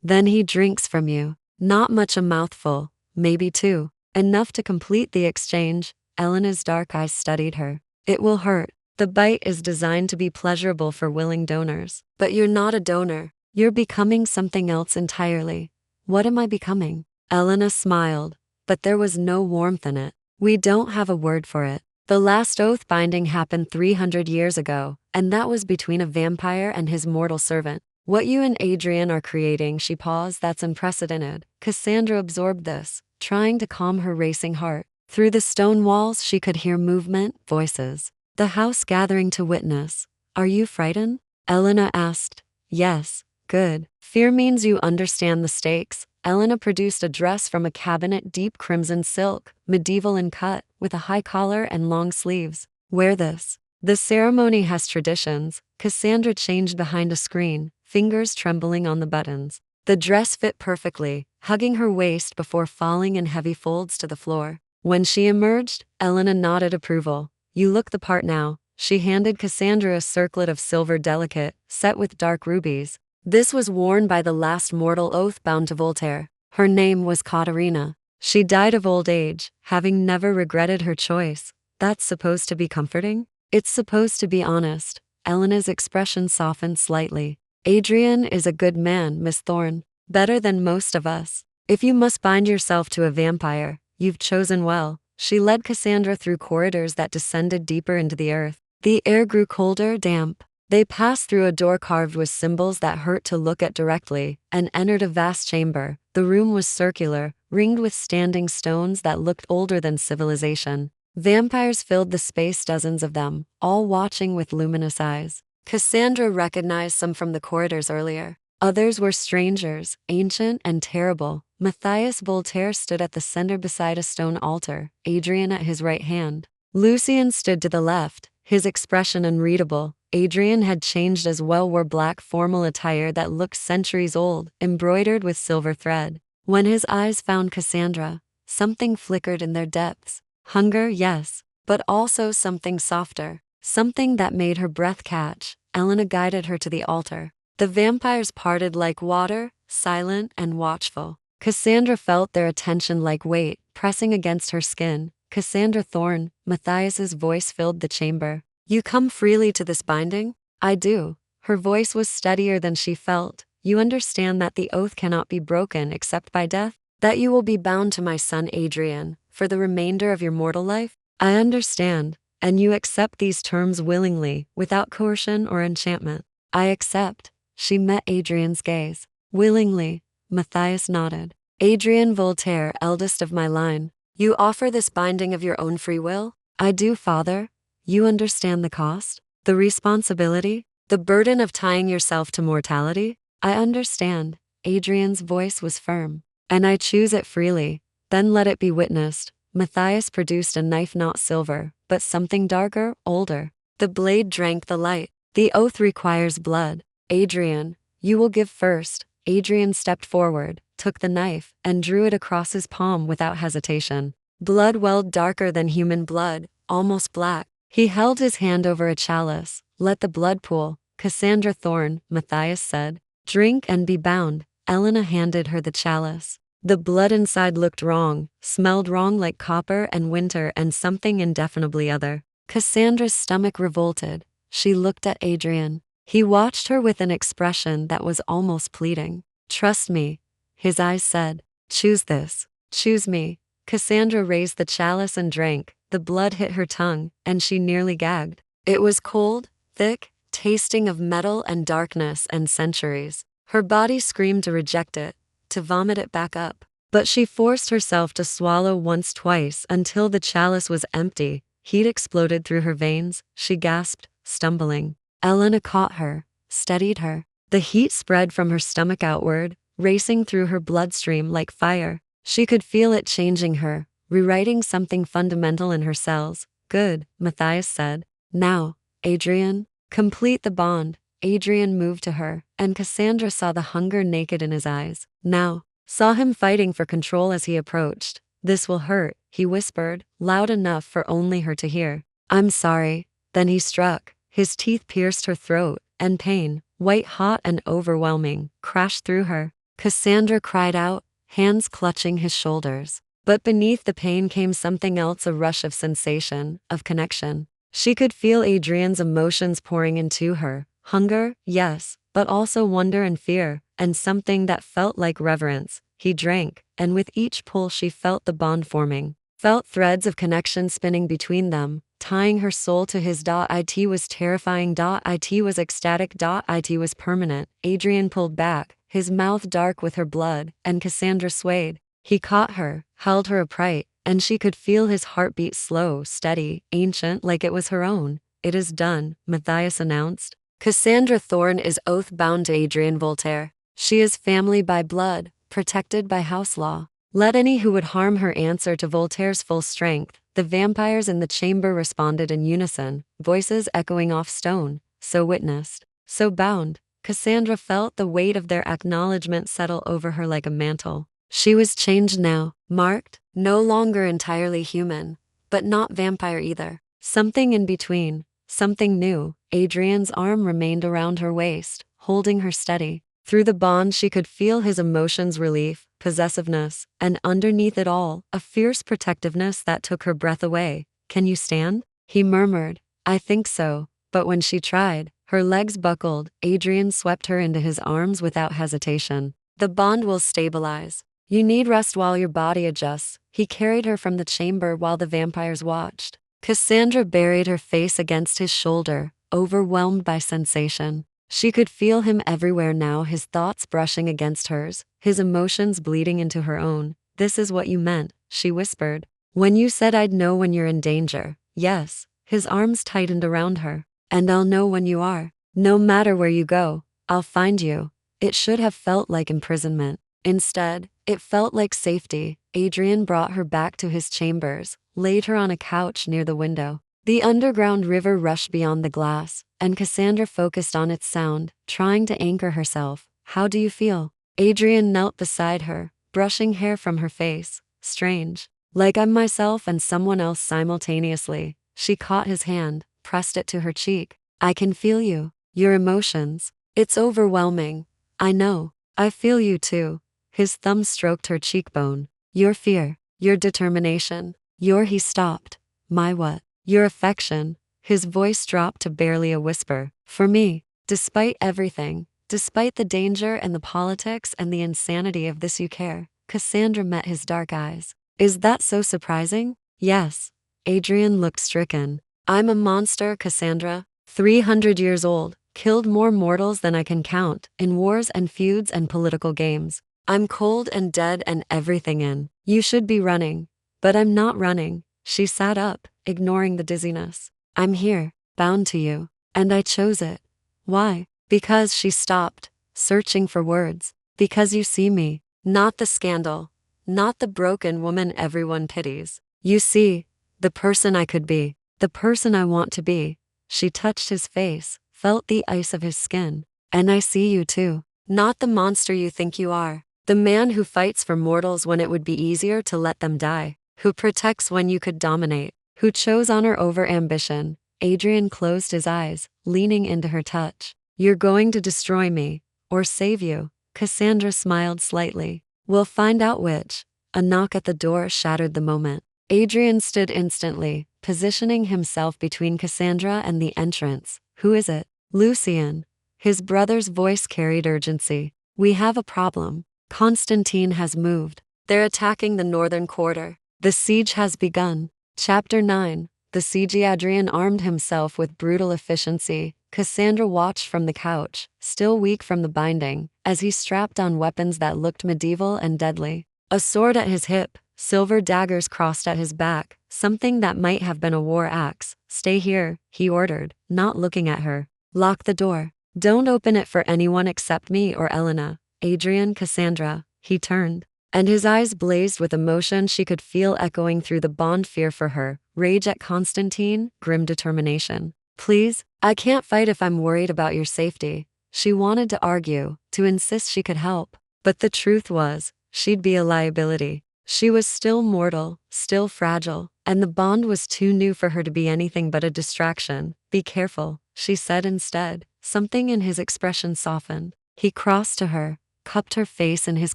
Speaker 1: then he drinks from you. Not much, a mouthful, maybe two. Enough to complete the exchange. Elena's dark eyes studied her. It will hurt. The bite is designed to be pleasurable for willing donors. But you're not a donor. You're becoming something else entirely. What am I becoming? Elena smiled, but there was no warmth in it. We don't have a word for it. The last oath binding happened 300 years ago, and that was between a vampire and his mortal servant. What you and Adrian are creating, she paused, that's unprecedented. Cassandra absorbed this, trying to calm her racing heart. Through the stone walls she could hear movement, voices. The house gathering to witness. Are you frightened? Elena asked. Yes. Good. Fear means you understand the stakes. Elena produced a dress from a cabinet, deep crimson silk, medieval in cut, with a high collar and long sleeves. Wear this. The ceremony has traditions. Cassandra changed behind a screen, fingers trembling on the buttons. The dress fit perfectly, hugging her waist before falling in heavy folds to the floor. When she emerged, Elena nodded approval. You look the part now. She handed Cassandra a circlet of silver delicate, set with dark rubies. This was worn by the last mortal oath bound to Voltaire. Her name was Katerina. She died of old age, having never regretted her choice. That's supposed to be comforting? It's supposed to be honest. Elena's expression softened slightly. Adrian is a good man, Miss Thorne. Better than most of us. If you must bind yourself to a vampire, you've chosen well. She led Cassandra through corridors that descended deeper into the earth. The air grew colder, damp. They passed through a door carved with symbols that hurt to look at directly, and entered a vast chamber. The room was circular, ringed with standing stones that looked older than civilization. Vampires filled the space, dozens of them, all watching with luminous eyes. Cassandra recognized some from the corridors earlier. Others were strangers, ancient and terrible. Matthias Voltaire stood at the center beside a stone altar, Adrian at his right hand. Lucien stood to the left, his expression unreadable. Adrian had changed as well, wore black formal attire that looked centuries old, embroidered with silver thread. When his eyes found Cassandra, something flickered in their depths. Hunger, yes, but also something softer, something that made her breath catch. Elena guided her to the altar. The vampires parted like water, silent and watchful. Cassandra felt their attention like weight, pressing against her skin. Cassandra Thorne, Matthias's voice filled the chamber. You come freely to this binding? I do. Her voice was steadier than she felt. You understand that the oath cannot be broken except by death? That you will be bound to my son Adrian for the remainder of your mortal life? I understand. And you accept these terms willingly, without coercion or enchantment? I accept. She met Adrian's gaze. Willingly. Matthias nodded. Adrian Voltaire, eldest of my line. You offer this binding of your own free will? I do, father. You understand the cost? The responsibility? The burden of tying yourself to mortality? I understand. Adrian's voice was firm. And I choose it freely. Then let it be witnessed. Matthias produced a knife, not silver, but something darker, older. The blade drank the light. The oath requires blood. Adrian, you will give first. Adrian stepped forward, took the knife, and drew it across his palm without hesitation. Blood welled darker than human blood, almost black. He held his hand over a chalice. Let the blood pool. Cassandra Thorne, Matthias said. Drink and be bound. Elena handed her the chalice. The blood inside looked wrong, smelled wrong, like copper and winter and something indefinably other. Cassandra's stomach revolted. She looked at Adrian. He watched her with an expression that was almost pleading. Trust me, his eyes said. Choose this. Choose me. Cassandra raised the chalice and drank. The blood hit her tongue, and she nearly gagged. It was cold, thick, tasting of metal and darkness and centuries. Her body screamed to reject it, to vomit it back up. But she forced herself to swallow once, twice, until the chalice was empty. Heat exploded through her veins. She gasped, stumbling. Elena caught her, steadied her. The heat spread from her stomach outward, racing through her bloodstream like fire. She could feel it changing her, rewriting something fundamental in her cells. Good, Matthias said. Now, Adrian, complete the bond. Adrian moved to her, and Cassandra saw the hunger naked in his eyes. Now, saw him fighting for control as he approached. This will hurt, he whispered, loud enough for only her to hear. I'm sorry. Then he struck. His teeth pierced her throat, and pain, white hot and overwhelming, crashed through her. Cassandra cried out, hands clutching his shoulders. But beneath the pain came something else, a rush of sensation, of connection. She could feel Adrian's emotions pouring into her. Hunger, yes, but also wonder and fear, and something that felt like reverence. He drank, and with each pull she felt the bond forming. Felt threads of connection spinning between them, tying her soul to his. It was terrifying. It was ecstatic. It was permanent. Adrian pulled back, his mouth dark with her blood, and Cassandra swayed. He caught her, held her upright, and she could feel his heartbeat slow, steady, ancient, like it was her own. It is done, Matthias announced. Cassandra Thorne is oath-bound to Adrian Voltaire. She is family by blood, protected by house law. Let any who would harm her answer to Voltaire's full strength. The vampires in the chamber responded in unison, voices echoing off stone. So witnessed, so bound. Cassandra felt the weight of their acknowledgement settle over her like a mantle. She was changed now, marked, no longer entirely human, but not vampire either. Something in between, something new. Adrian's arm remained around her waist, holding her steady. Through the bond she could feel his emotions, relief, possessiveness, and underneath it all, a fierce protectiveness that took her breath away. Can you stand? He murmured. I think so. But when she tried, her legs buckled. Adrian swept her into his arms without hesitation. The bond will stabilize. You need rest while your body adjusts. He carried her from the chamber while the vampires watched. Cassandra buried her face against his shoulder, overwhelmed by sensation. She could feel him everywhere now, his thoughts brushing against hers, his emotions bleeding into her own. This is what you meant, she whispered. When you said I'd know when you're in danger. Yes. His arms tightened around her. And I'll know when you are. No matter where you go, I'll find you. It should have felt like imprisonment. Instead, it felt like safety. Adrian brought her back to his chambers, laid her on a couch near the window. The underground river rushed beyond the glass, and Cassandra focused on its sound, trying to anchor herself. How do you feel? Adrian knelt beside her, brushing hair from her face. Strange. Like I'm myself and someone else simultaneously. She caught his hand, pressed it to her cheek. I can feel you. Your emotions. It's overwhelming. I know. I feel you too. His thumb stroked her cheekbone. Your fear. Your determination. He stopped. My what? Your affection. His voice dropped to barely a whisper. For me, despite everything, despite the danger and the politics and the insanity of this, you care. Cassandra met his dark eyes. Is that so surprising? Yes. Adrian looked stricken. I'm a monster, Cassandra. 300 years old, killed more mortals than I can count, in wars and feuds and political games. I'm cold and dead and everything in. You should be running. But I'm not running. She sat up, ignoring the dizziness. I'm here, bound to you. And I chose it. Why? Because she stopped, searching for words. Because you see me. Not the scandal. Not the broken woman everyone pities. You see, the person I could be. The person I want to be. She touched his face, felt the ice of his skin. And I see you too. Not the monster you think you are. The man who fights for mortals when it would be easier to let them die. Who protects when you could dominate. Who chose honor over ambition. Adrian closed his eyes, leaning into her touch. You're going to destroy me. Or save you. Cassandra smiled slightly. We'll find out which. A knock at the door shattered the moment. Adrian stood instantly, positioning himself between Cassandra and the entrance. Who is it? Lucien. His brother's voice carried urgency. We have a problem. Constantine has moved. They're attacking the northern quarter. The siege has begun. Chapter 9. The siege. Adrian armed himself with brutal efficiency. Cassandra watched from the couch, still weak from the binding, as he strapped on weapons that looked medieval and deadly. A sword at his hip, silver daggers crossed at his back, something that might have been a war axe. Stay here, he ordered, not looking at her. Lock the door. Don't open it for anyone except me or Elena. Adrian, Cassandra. He turned, and his eyes blazed with emotion she could feel echoing through the bond. Fear for her, rage at Constantine, grim determination. Please, I can't fight if I'm worried about your safety. She wanted to argue, to insist she could help. But the truth was, she'd be a liability. She was still mortal, still fragile, and the bond was too new for her to be anything but a distraction. Be careful, she said instead. Something in his expression softened. He crossed to her, cupped her face in his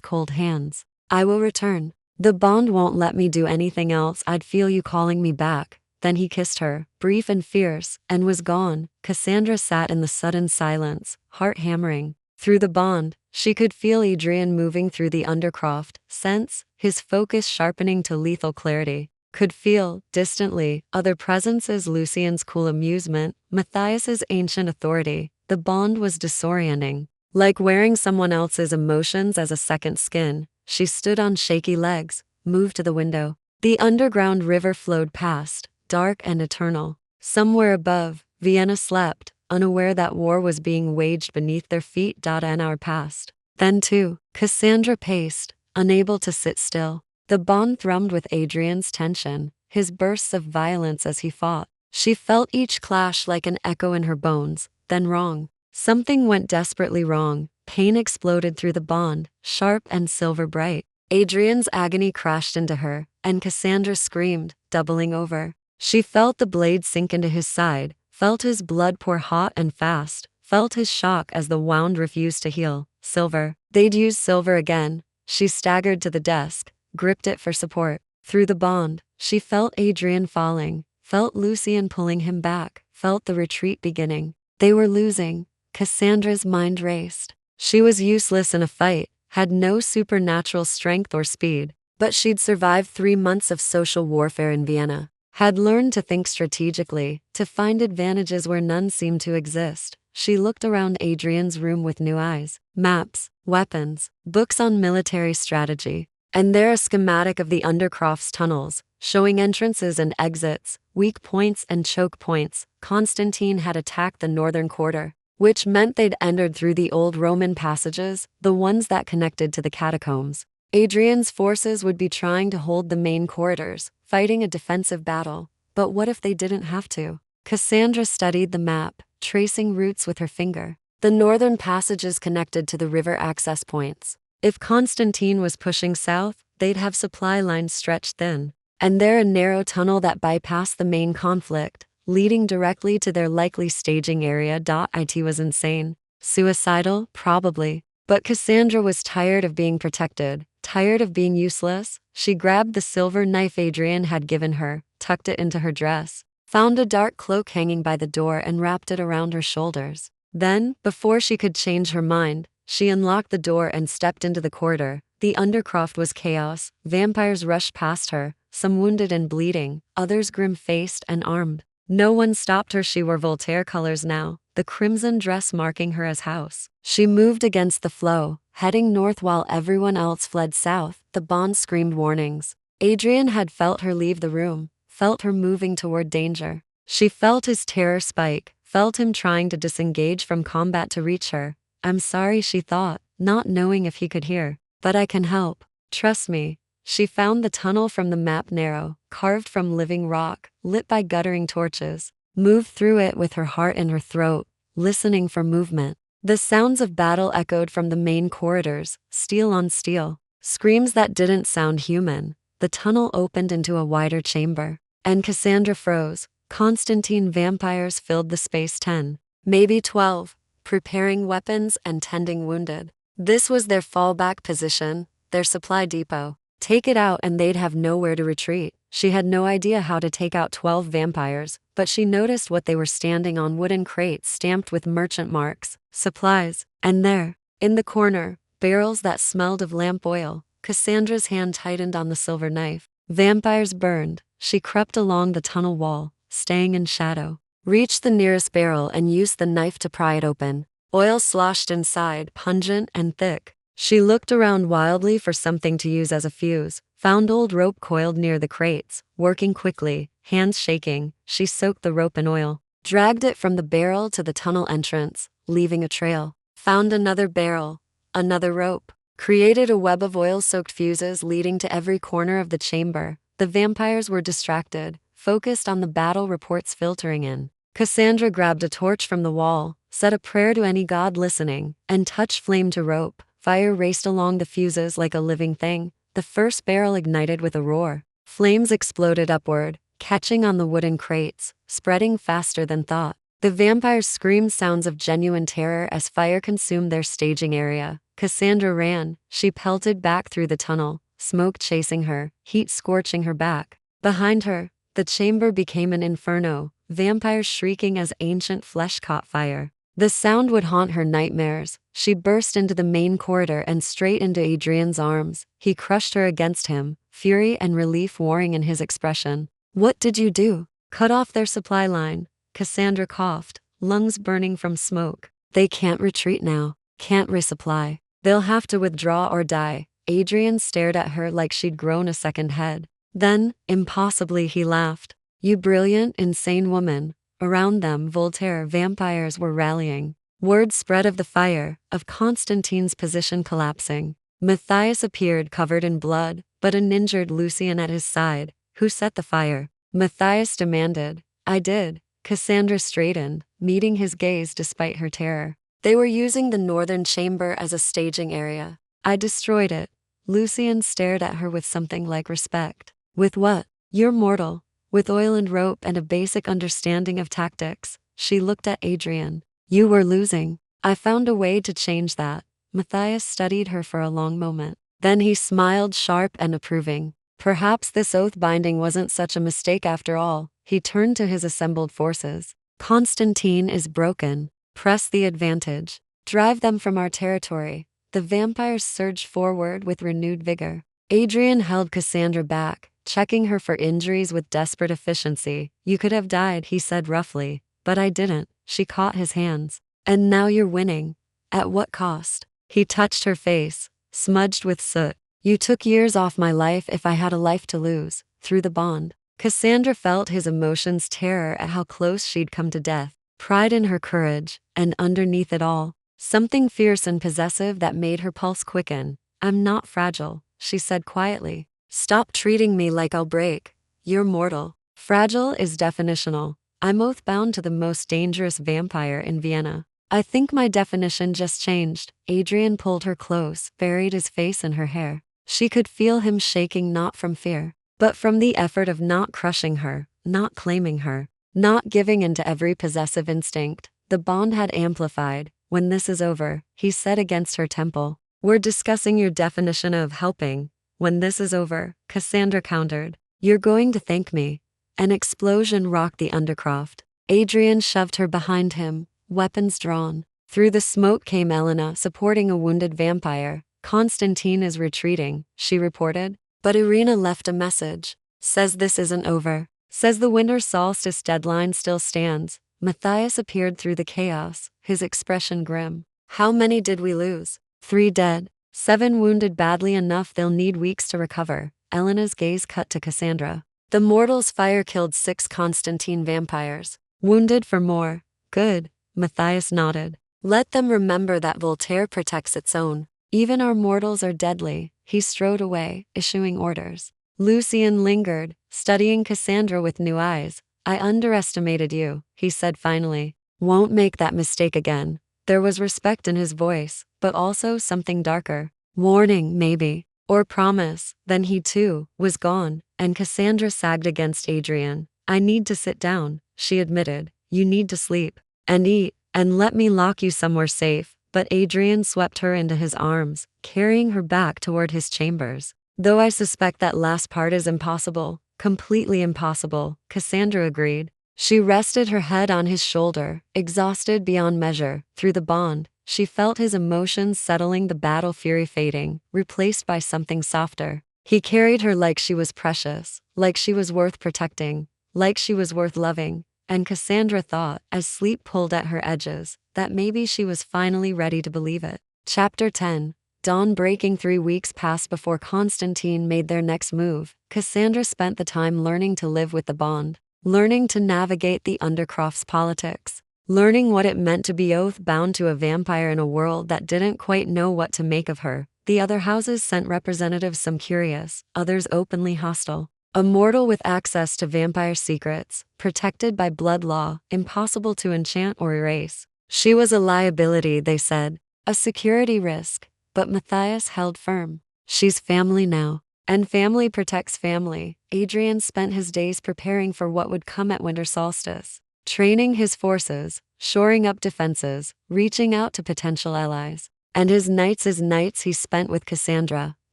Speaker 1: cold hands. I will return. The bond won't let me do anything else. I'd feel you calling me back. Then he kissed her, brief and fierce, and was gone. Cassandra sat in the sudden silence, heart hammering. Through the bond, she could feel Adrian moving through the undercroft, sense his focus sharpening to lethal clarity. Could feel, distantly, other presences: Lucian's cool amusement, Matthias's ancient authority. The bond was disorienting. Like wearing someone else's emotions as a second skin, she stood on shaky legs, moved to the window. The underground river flowed past, dark and eternal. Somewhere above, Vienna slept, unaware that war was being waged beneath their feet. An hour passed. Then too, Cassandra paced, unable to sit still. The bond thrummed with Adrian's tension, his bursts of violence as he fought. She felt each clash like an echo in her bones. Then wrong. Something went desperately wrong. Pain exploded through the bond, sharp and silver bright. Adrian's agony crashed into her, and Cassandra screamed, doubling over. She felt the blade sink into his side, felt his blood pour hot and fast, felt his shock as the wound refused to heal. Silver. They'd use silver again. She staggered to the desk, gripped it for support. Through the bond, she felt Adrian falling, felt Lucian pulling him back, felt the retreat beginning. They were losing. Cassandra's mind raced. She was useless in a fight, had no supernatural strength or speed, but she'd survived 3 months of social warfare in Vienna, had learned to think strategically, to find advantages where none seemed to exist. She looked around Adrian's room with new eyes. Maps, weapons, books on military strategy, and there a schematic of the Undercroft's tunnels, showing entrances and exits, weak points and choke points. Constantine had attacked the northern quarter, which meant they'd entered through the old Roman passages, the ones that connected to the catacombs. Adrian's forces would be trying to hold the main corridors, fighting a defensive battle. But what if they didn't have to? Cassandra studied the map, tracing routes with her finger. The northern passages connected to the river access points. If Constantine was pushing south, they'd have supply lines stretched thin. And there a narrow tunnel that bypassed the main conflict, leading directly to their likely staging area. It was insane. Suicidal? Probably. But Cassandra was tired of being protected, tired of being useless. She grabbed the silver knife Adrian had given her, tucked it into her dress, found a dark cloak hanging by the door and wrapped it around her shoulders. Then, before she could change her mind, she unlocked the door and stepped into the corridor. The Undercroft was chaos. Vampires rushed past her, some wounded and bleeding, others grim-faced and armed. No one stopped her. She wore Voltaire colors now, the crimson dress marking her as house. She moved against the flow, heading north while everyone else fled south. The bond screamed warnings. Adrian had felt her leave the room, felt her moving toward danger. She felt his terror spike, felt him trying to disengage from combat to reach her. I'm sorry, she thought, not knowing if he could hear. But I can help. Trust me. She found the tunnel from the map narrow, carved from living rock, lit by guttering torches, moved through it with her heart in her throat, listening for movement. The sounds of battle echoed from the main corridors, steel on steel, screams that didn't sound human. The tunnel opened into a wider chamber, and Cassandra froze. Constantine vampires filled the space, 10, maybe 12, preparing weapons and tending wounded. This was their fallback position, their supply depot. Take it out and they'd have nowhere to retreat. She had no idea how to take out 12 vampires, but she noticed what they were standing on: wooden crates stamped with merchant marks, supplies. And there, in the corner, barrels that smelled of lamp oil. Cassandra's hand tightened on the silver knife. Vampires burned. She crept along the tunnel wall, staying in shadow. Reached the nearest barrel and used the knife to pry it open. Oil sloshed inside, pungent and thick. She looked around wildly for something to use as a fuse, found old rope coiled near the crates. Working quickly, hands shaking, she soaked the rope in oil, dragged it from the barrel to the tunnel entrance, leaving a trail. Found another barrel, another rope, created a web of oil-soaked fuses leading to every corner of the chamber. The vampires were distracted, focused on the battle reports filtering in. Cassandra grabbed a torch from the wall, said a prayer to any god listening, and touched flame to rope. Fire raced along the fuses like a living thing. The first barrel ignited with a roar. Flames exploded upward, catching on the wooden crates, spreading faster than thought. The vampires screamed sounds of genuine terror as fire consumed their staging area. Cassandra ran. She pelted back through the tunnel, smoke chasing her, heat scorching her back. Behind her, the chamber became an inferno, vampires shrieking as ancient flesh caught fire. The sound would haunt her nightmares. She burst into the main corridor and straight into Adrian's arms. He crushed her against him, fury and relief warring in his expression. "What did you do?" "Cut off their supply line," Cassandra coughed, lungs burning from smoke. "They can't retreat now, can't resupply. They'll have to withdraw or die." Adrian stared at her like she'd grown a second head. Then, impossibly, he laughed. "You brilliant, insane woman." Around them, Voltaire vampires were rallying. Word spread of the fire, of Constantine's position collapsing. Matthias appeared covered in blood, but an injured Lucian at his side. "Who set the fire?" Matthias demanded. "I did." Cassandra straightened, meeting his gaze despite her terror. "They were using the northern chamber as a staging area. I destroyed it." Lucian stared at her with something like respect. "With what?" "You're mortal." "With oil and rope and a basic understanding of tactics." She looked at Adrian. "You were losing. I found a way to change that." Matthias studied her for a long moment. Then he smiled sharp and approving. Perhaps this oath binding wasn't such a mistake after all. He turned to his assembled forces. "Constantine is broken. Press the advantage. Drive them from our territory." The vampires surged forward with renewed vigor. Adrian held Cassandra back, checking her for injuries with desperate efficiency. "You could have died," he said roughly. "But I didn't." She caught his hands. "And now you're winning. At what cost?" He touched her face, smudged with soot. "You took years off my life if I had a life to lose." Through the bond, Cassandra felt his emotions, terror at how close she'd come to death, pride in her courage, and underneath it all, something fierce and possessive that made her pulse quicken. "I'm not fragile," she said quietly. "Stop treating me like I'll break. You're mortal." "Fragile is definitional. I'm oath-bound to the most dangerous vampire in Vienna." "I think my definition just changed." Adrian pulled her close, buried his face in her hair. She could feel him shaking, not from fear, but from the effort of not crushing her, not claiming her, not giving in to every possessive instinct. The bond had amplified. "When this is over," he said against her temple. "We're discussing your definition of helping." "When this is over," Cassandra countered. "You're going to thank me." An explosion rocked the undercroft. Adrian shoved her behind him, weapons drawn. Through the smoke came Elena, supporting a wounded vampire. "Constantine is retreating," she reported. "But Irina left a message. Says this isn't over. Says the winter solstice deadline still stands." Matthias appeared through the chaos, his expression grim. "How many did we lose?" "3 dead. 7 wounded badly enough they'll need weeks to recover." Elena's gaze cut to Cassandra. "The mortal's fire killed 6 Constantine vampires. Wounded for more." "Good." Matthias nodded. "Let them remember that Voltaire protects its own. Even our mortals are deadly." He strode away, issuing orders. Lucian lingered, studying Cassandra with new eyes. "I underestimated you," he said finally. "Won't make that mistake again." There was respect in his voice, but also something darker. Warning, maybe. Or promise. Then he too was gone, and Cassandra sagged against Adrian. "I need to sit down," she admitted. "You need to sleep. And eat. And let me lock you somewhere safe." But Adrian swept her into his arms, carrying her back toward his chambers. "Though I suspect that last part is impossible. Completely impossible," Cassandra agreed. She rested her head on his shoulder, exhausted beyond measure. Through the bond, she felt his emotions settling, the battle fury fading, replaced by something softer. He carried her like she was precious, like she was worth protecting, like she was worth loving. And Cassandra thought, as sleep pulled at her edges, that maybe she was finally ready to believe it. Chapter 10. Dawn breaking. 3 weeks passed before Constantine made their next move. Cassandra spent the time learning to live with the bond, learning to navigate the Undercroft's politics, learning what it meant to be oath-bound to a vampire in a world that didn't quite know what to make of her. The other houses sent representatives, some curious, others openly hostile. A mortal with access to vampire secrets, protected by blood law, impossible to enchant or erase. She was a liability, they said, a security risk. But Matthias held firm. She's family now. And family protects family. Adrian spent his days preparing for what would come at winter solstice. training his forces, shoring up defenses, reaching out to potential allies. And his nights he spent with Cassandra.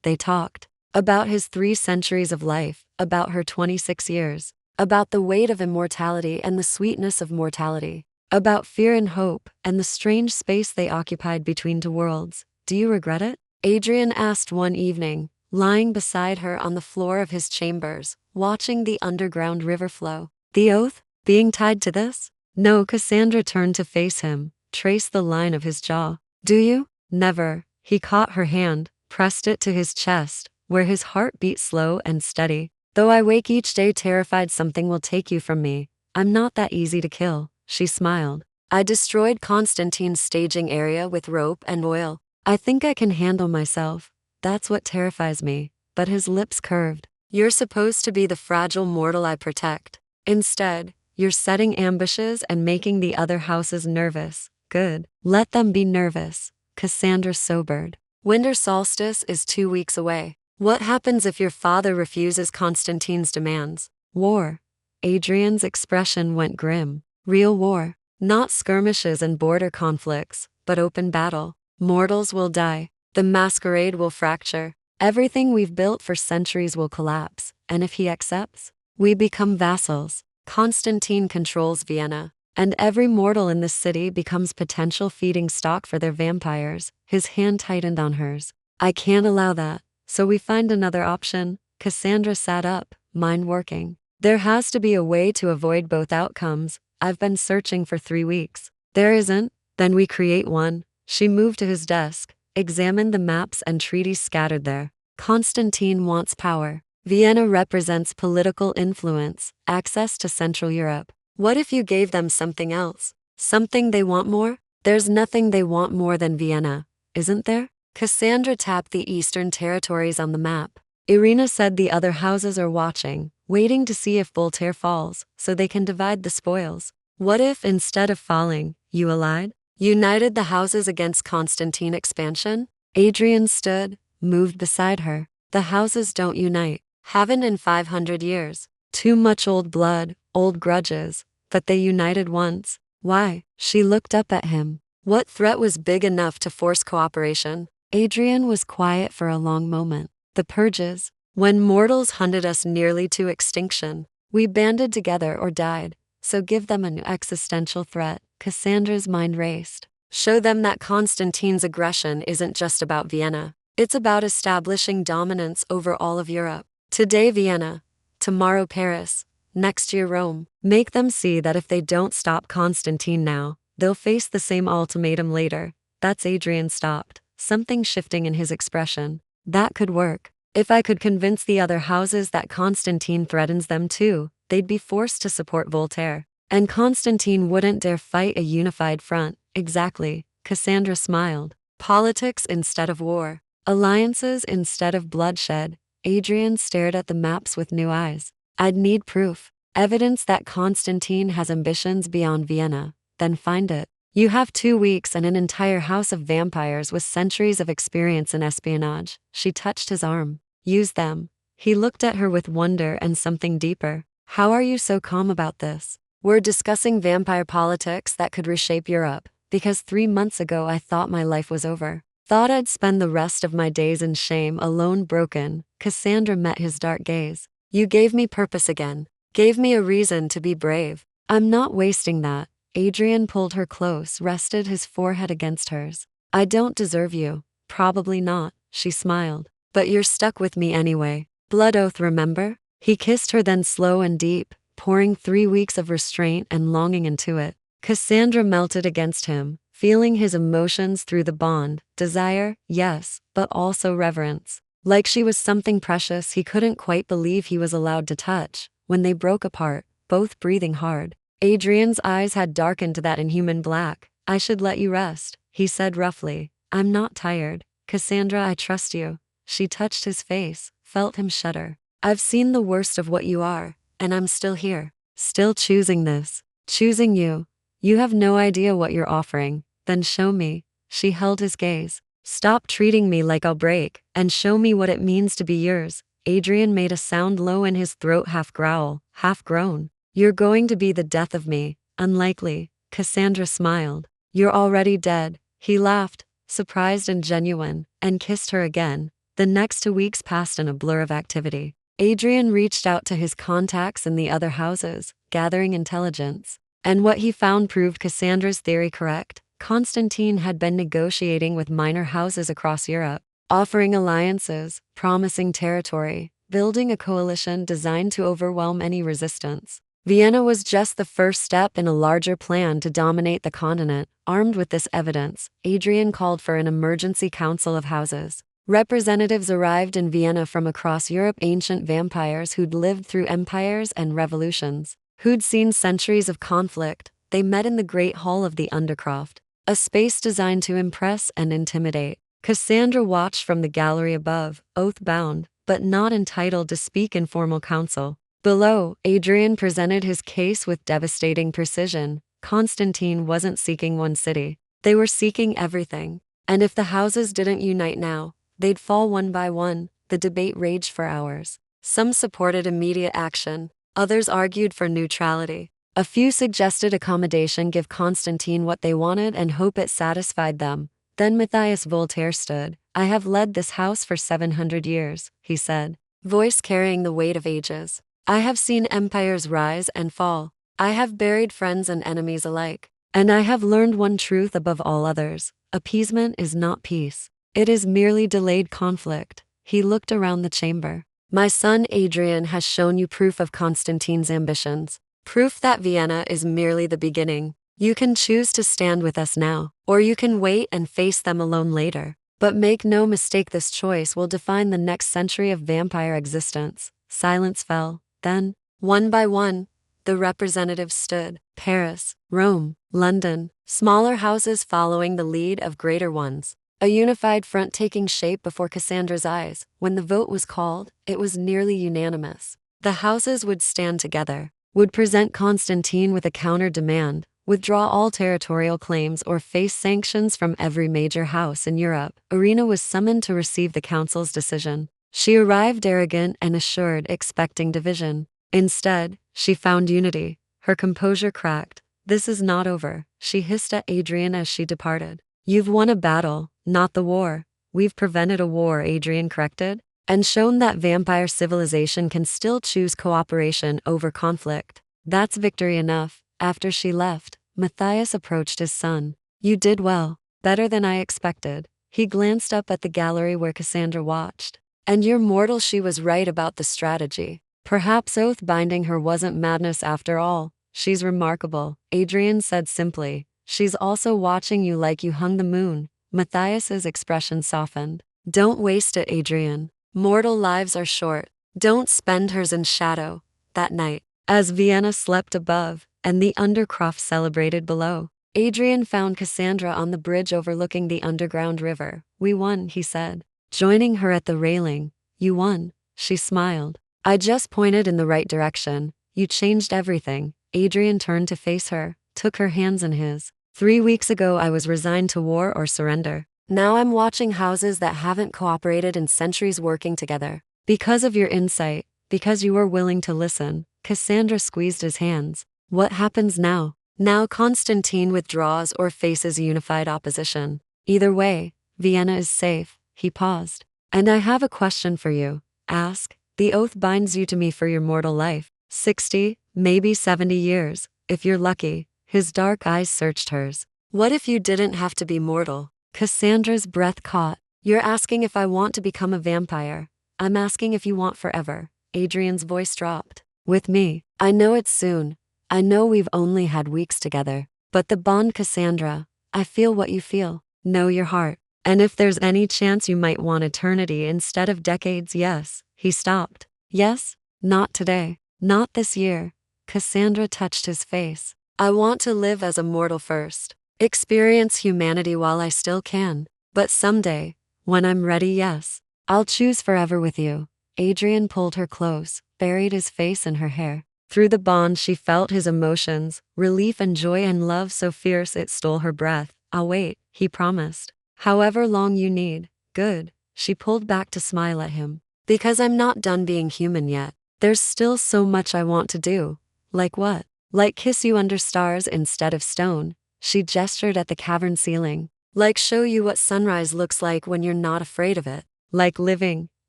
Speaker 1: They talked about his 3 centuries of life, about her 26 years, about the weight of immortality and the sweetness of mortality, about fear and hope, and the strange space they occupied between 2 worlds. Do you regret it? Adrian asked one evening, lying beside her on the floor of his chambers, watching the underground river flow. The oath? Being tied to this? No. Cassandra turned to face him, traced the line of his jaw. Do you? Never. He caught her hand, pressed it to his chest, where his heart beat slow and steady. Though I wake each day terrified something will take you from me, I'm not that easy to kill, she smiled. I destroyed Constantine's staging area with rope and oil. I think I can handle myself. That's what terrifies me. But his lips curved. You're supposed to be the fragile mortal I protect. Instead, you're setting ambushes and making the other houses nervous. Good. Let them be nervous. Cassandra sobered. Winter solstice is 2 weeks away. What happens if your father refuses Constantine's demands? War. Adrian's expression went grim. Real war. Not skirmishes and border conflicts, but open battle. Mortals will die. The masquerade will fracture. Everything we've built for centuries will collapse. And if he accepts, we become vassals. Constantine controls Vienna, and every mortal in this city becomes potential feeding stock for their vampires. His hand tightened on hers. I can't allow that, so we find another option. Cassandra sat up, mind working. There has to be a way to avoid both outcomes. I've been searching for 3 weeks. There isn't? Then we create one. She moved to his desk, examined the maps and treaties scattered there. Constantine wants power. Vienna represents political influence, access to Central Europe. What if you gave them something else? Something they want more? There's nothing they want more than Vienna, isn't there? Cassandra tapped the eastern territories on the map. Irina said the other houses are watching, waiting to see if Voltaire falls, so they can divide the spoils. What if, instead of falling, you allied? United the houses against Constantine expansion? Adrian stood, moved beside her. The houses don't unite. Haven't in 500 years. Too much old blood, old grudges. But they united once. Why? She looked up at him. What threat was big enough to force cooperation? Adrian was quiet for a long moment. The purges. When mortals hunted us nearly to extinction, we banded together or died. So give them a new existential threat. Cassandra's mind raced. Show them that Constantine's aggression isn't just about Vienna. It's about establishing dominance over all of Europe. Today Vienna, tomorrow Paris, next year Rome. Make them see that if they don't stop Constantine now, they'll face the same ultimatum later. That's Adrian stopped, something shifting in his expression. That could work. If I could convince the other houses that Constantine threatens them too, they'd be forced to support Voltaire. And Constantine wouldn't dare fight a unified front. Exactly. Cassandra smiled. Politics instead of war. Alliances instead of bloodshed. Adrian stared at the maps with new eyes. I'd need proof. Evidence that Constantine has ambitions beyond Vienna. Then find it. You have 2 weeks and an entire house of vampires with centuries of experience in espionage. She touched his arm. Use them. He looked at her with wonder and something deeper. How are you so calm about this? We're discussing vampire politics that could reshape Europe, because 3 months ago I thought my life was over. Thought I'd spend the rest of my days in shame, alone, broken. Cassandra met his dark gaze. You gave me purpose again. Gave me a reason to be brave. I'm not wasting that. Adrian pulled her close, rested his forehead against hers. I don't deserve you. Probably not, she smiled. But you're stuck with me anyway. Blood oath, remember? He kissed her then slow and deep, pouring 3 weeks of restraint and longing into it. Cassandra melted against him, feeling his emotions through the bond. Desire, yes, but also reverence. Like she was something precious he couldn't quite believe he was allowed to touch. When they broke apart, both breathing hard, Adrian's eyes had darkened to that inhuman black. I should let you rest, he said roughly. I'm not tired. Cassandra, I trust you. She touched his face, felt him shudder. I've seen the worst of what you are, and I'm still here. Still choosing this. Choosing you. You have no idea what you're offering. Then show me. She held his gaze. Stop treating me like I'll break, and show me what it means to be yours. Adrian made a sound low in his throat, half growl, half groan. You're going to be the death of me. Unlikely. Cassandra smiled. You're already dead. He laughed, surprised and genuine, and kissed her again. The next 2 weeks passed in a blur of activity. Adrian reached out to his contacts in the other houses, gathering intelligence. And what he found proved Cassandra's theory correct. Constantine had been negotiating with minor houses across Europe, offering alliances, promising territory, building a coalition designed to overwhelm any resistance. Vienna was just the first step in a larger plan to dominate the continent. Armed with this evidence, Adrian called for an emergency council of houses. Representatives arrived in Vienna from across Europe, ancient vampires who'd lived through empires and revolutions, who'd seen centuries of conflict. They met in the Great Hall of the Undercroft, a space designed to impress and intimidate. Cassandra watched from the gallery above, oath-bound, but not entitled to speak in formal council. Below, Adrian presented his case with devastating precision. Constantine wasn't seeking one city. They were seeking everything. And if the houses didn't unite now, they'd fall one by one. The debate raged for hours. Some supported immediate action. Others argued for neutrality. A few suggested accommodation, give Constantine what they wanted and hope it satisfied them. Then Matthias Voltaire stood. I have led this house for 700 years, he said, voice carrying the weight of ages. I have seen empires rise and fall. I have buried friends and enemies alike. And I have learned one truth above all others. Appeasement is not peace. It is merely delayed conflict. He looked around the chamber. My son Adrian has shown you proof of Constantine's ambitions. Proof that Vienna is merely the beginning. You can choose to stand with us now, or you can wait and face them alone later. But make no mistake, this choice will define the next century of vampire existence. Silence fell. Then, one by one, the representatives stood. Paris, Rome, London, smaller houses following the lead of greater ones. A unified front taking shape before Cassandra's eyes. When the vote was called, it was nearly unanimous. The houses would stand together, would present Constantine with a counter-demand, withdraw all territorial claims or face sanctions from every major house in Europe. Irina was summoned to receive the council's decision. She arrived arrogant and assured, expecting division. Instead, she found unity. Her composure cracked. This is not over, she hissed at Adrian as she departed. You've won a battle, not the war. We've prevented a war, Adrian corrected, and shown that vampire civilization can still choose cooperation over conflict. That's victory enough. After she left, Matthias approached his son. You did well, better than I expected. He glanced up at the gallery where Cassandra watched. And you're mortal. She was right about the strategy. Perhaps oath binding her wasn't madness after all. She's remarkable, Adrian said simply. She's also watching you like you hung the moon. Matthias's expression softened. Don't waste it, Adrian. Mortal lives are short. Don't spend hers in shadow. That night, as Vienna slept above, and the Undercroft celebrated below, Adrian found Cassandra on the bridge overlooking the underground river. We won, he said, joining her at the railing. You won, she smiled. I just pointed in the right direction. You changed everything. Adrian turned to face her, took her hands in his. 3 weeks ago I was resigned to war or surrender. Now I'm watching houses that haven't cooperated in centuries working together. Because of your insight, because you were willing to listen. Cassandra squeezed his hands. What happens now? Now Constantine withdraws or faces unified opposition. Either way, Vienna is safe. He paused. And I have a question for you. Ask. The oath binds you to me for your mortal life. 60, maybe 70 years, if you're lucky. His dark eyes searched hers. What if you didn't have to be mortal? Cassandra's breath caught. You're asking if I want to become a vampire. I'm asking if you want forever. Adrian's voice dropped. With me, I know it's soon. I know we've only had weeks together. But the bond, Cassandra, I feel what you feel. Know your heart. And if there's any chance you might want eternity instead of decades, yes. He stopped. Yes? Not today. Not this year. Cassandra touched his face. I want to live as a mortal first. Experience humanity while I still can. But someday, when I'm ready, yes. I'll choose forever with you. Adrian pulled her close, buried his face in her hair. Through the bond she felt his emotions, relief and joy and love so fierce it stole her breath. I'll wait, he promised. However long you need. Good. She pulled back to smile at him. Because I'm not done being human yet. There's still so much I want to do. Like what? Like kiss you under stars instead of stone, she gestured at the cavern ceiling. Like show you what sunrise looks like when you're not afraid of it. Like living,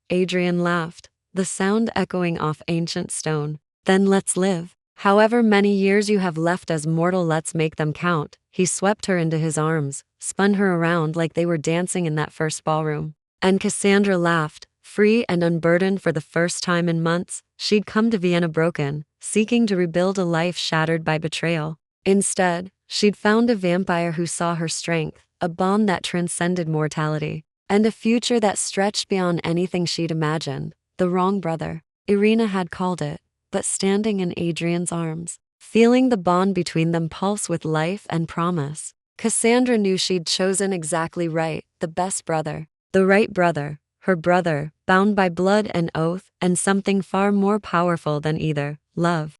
Speaker 1: Adrian laughed, the sound echoing off ancient stone. Then let's live. However many years you have left as mortal, let's make them count. He swept her into his arms, spun her around like they were dancing in that first ballroom. And Cassandra laughed, free and unburdened for the first time in months. She'd come to Vienna broken, seeking to rebuild a life shattered by betrayal. Instead, she'd found a vampire who saw her strength, a bond that transcended mortality, and a future that stretched beyond anything she'd imagined. The wrong brother, Irina had called it, but standing in Adrian's arms, feeling the bond between them pulse with life and promise, Cassandra knew she'd chosen exactly right, the best brother, the right brother, her brother, bound by blood and oath, and something far more powerful than either, love.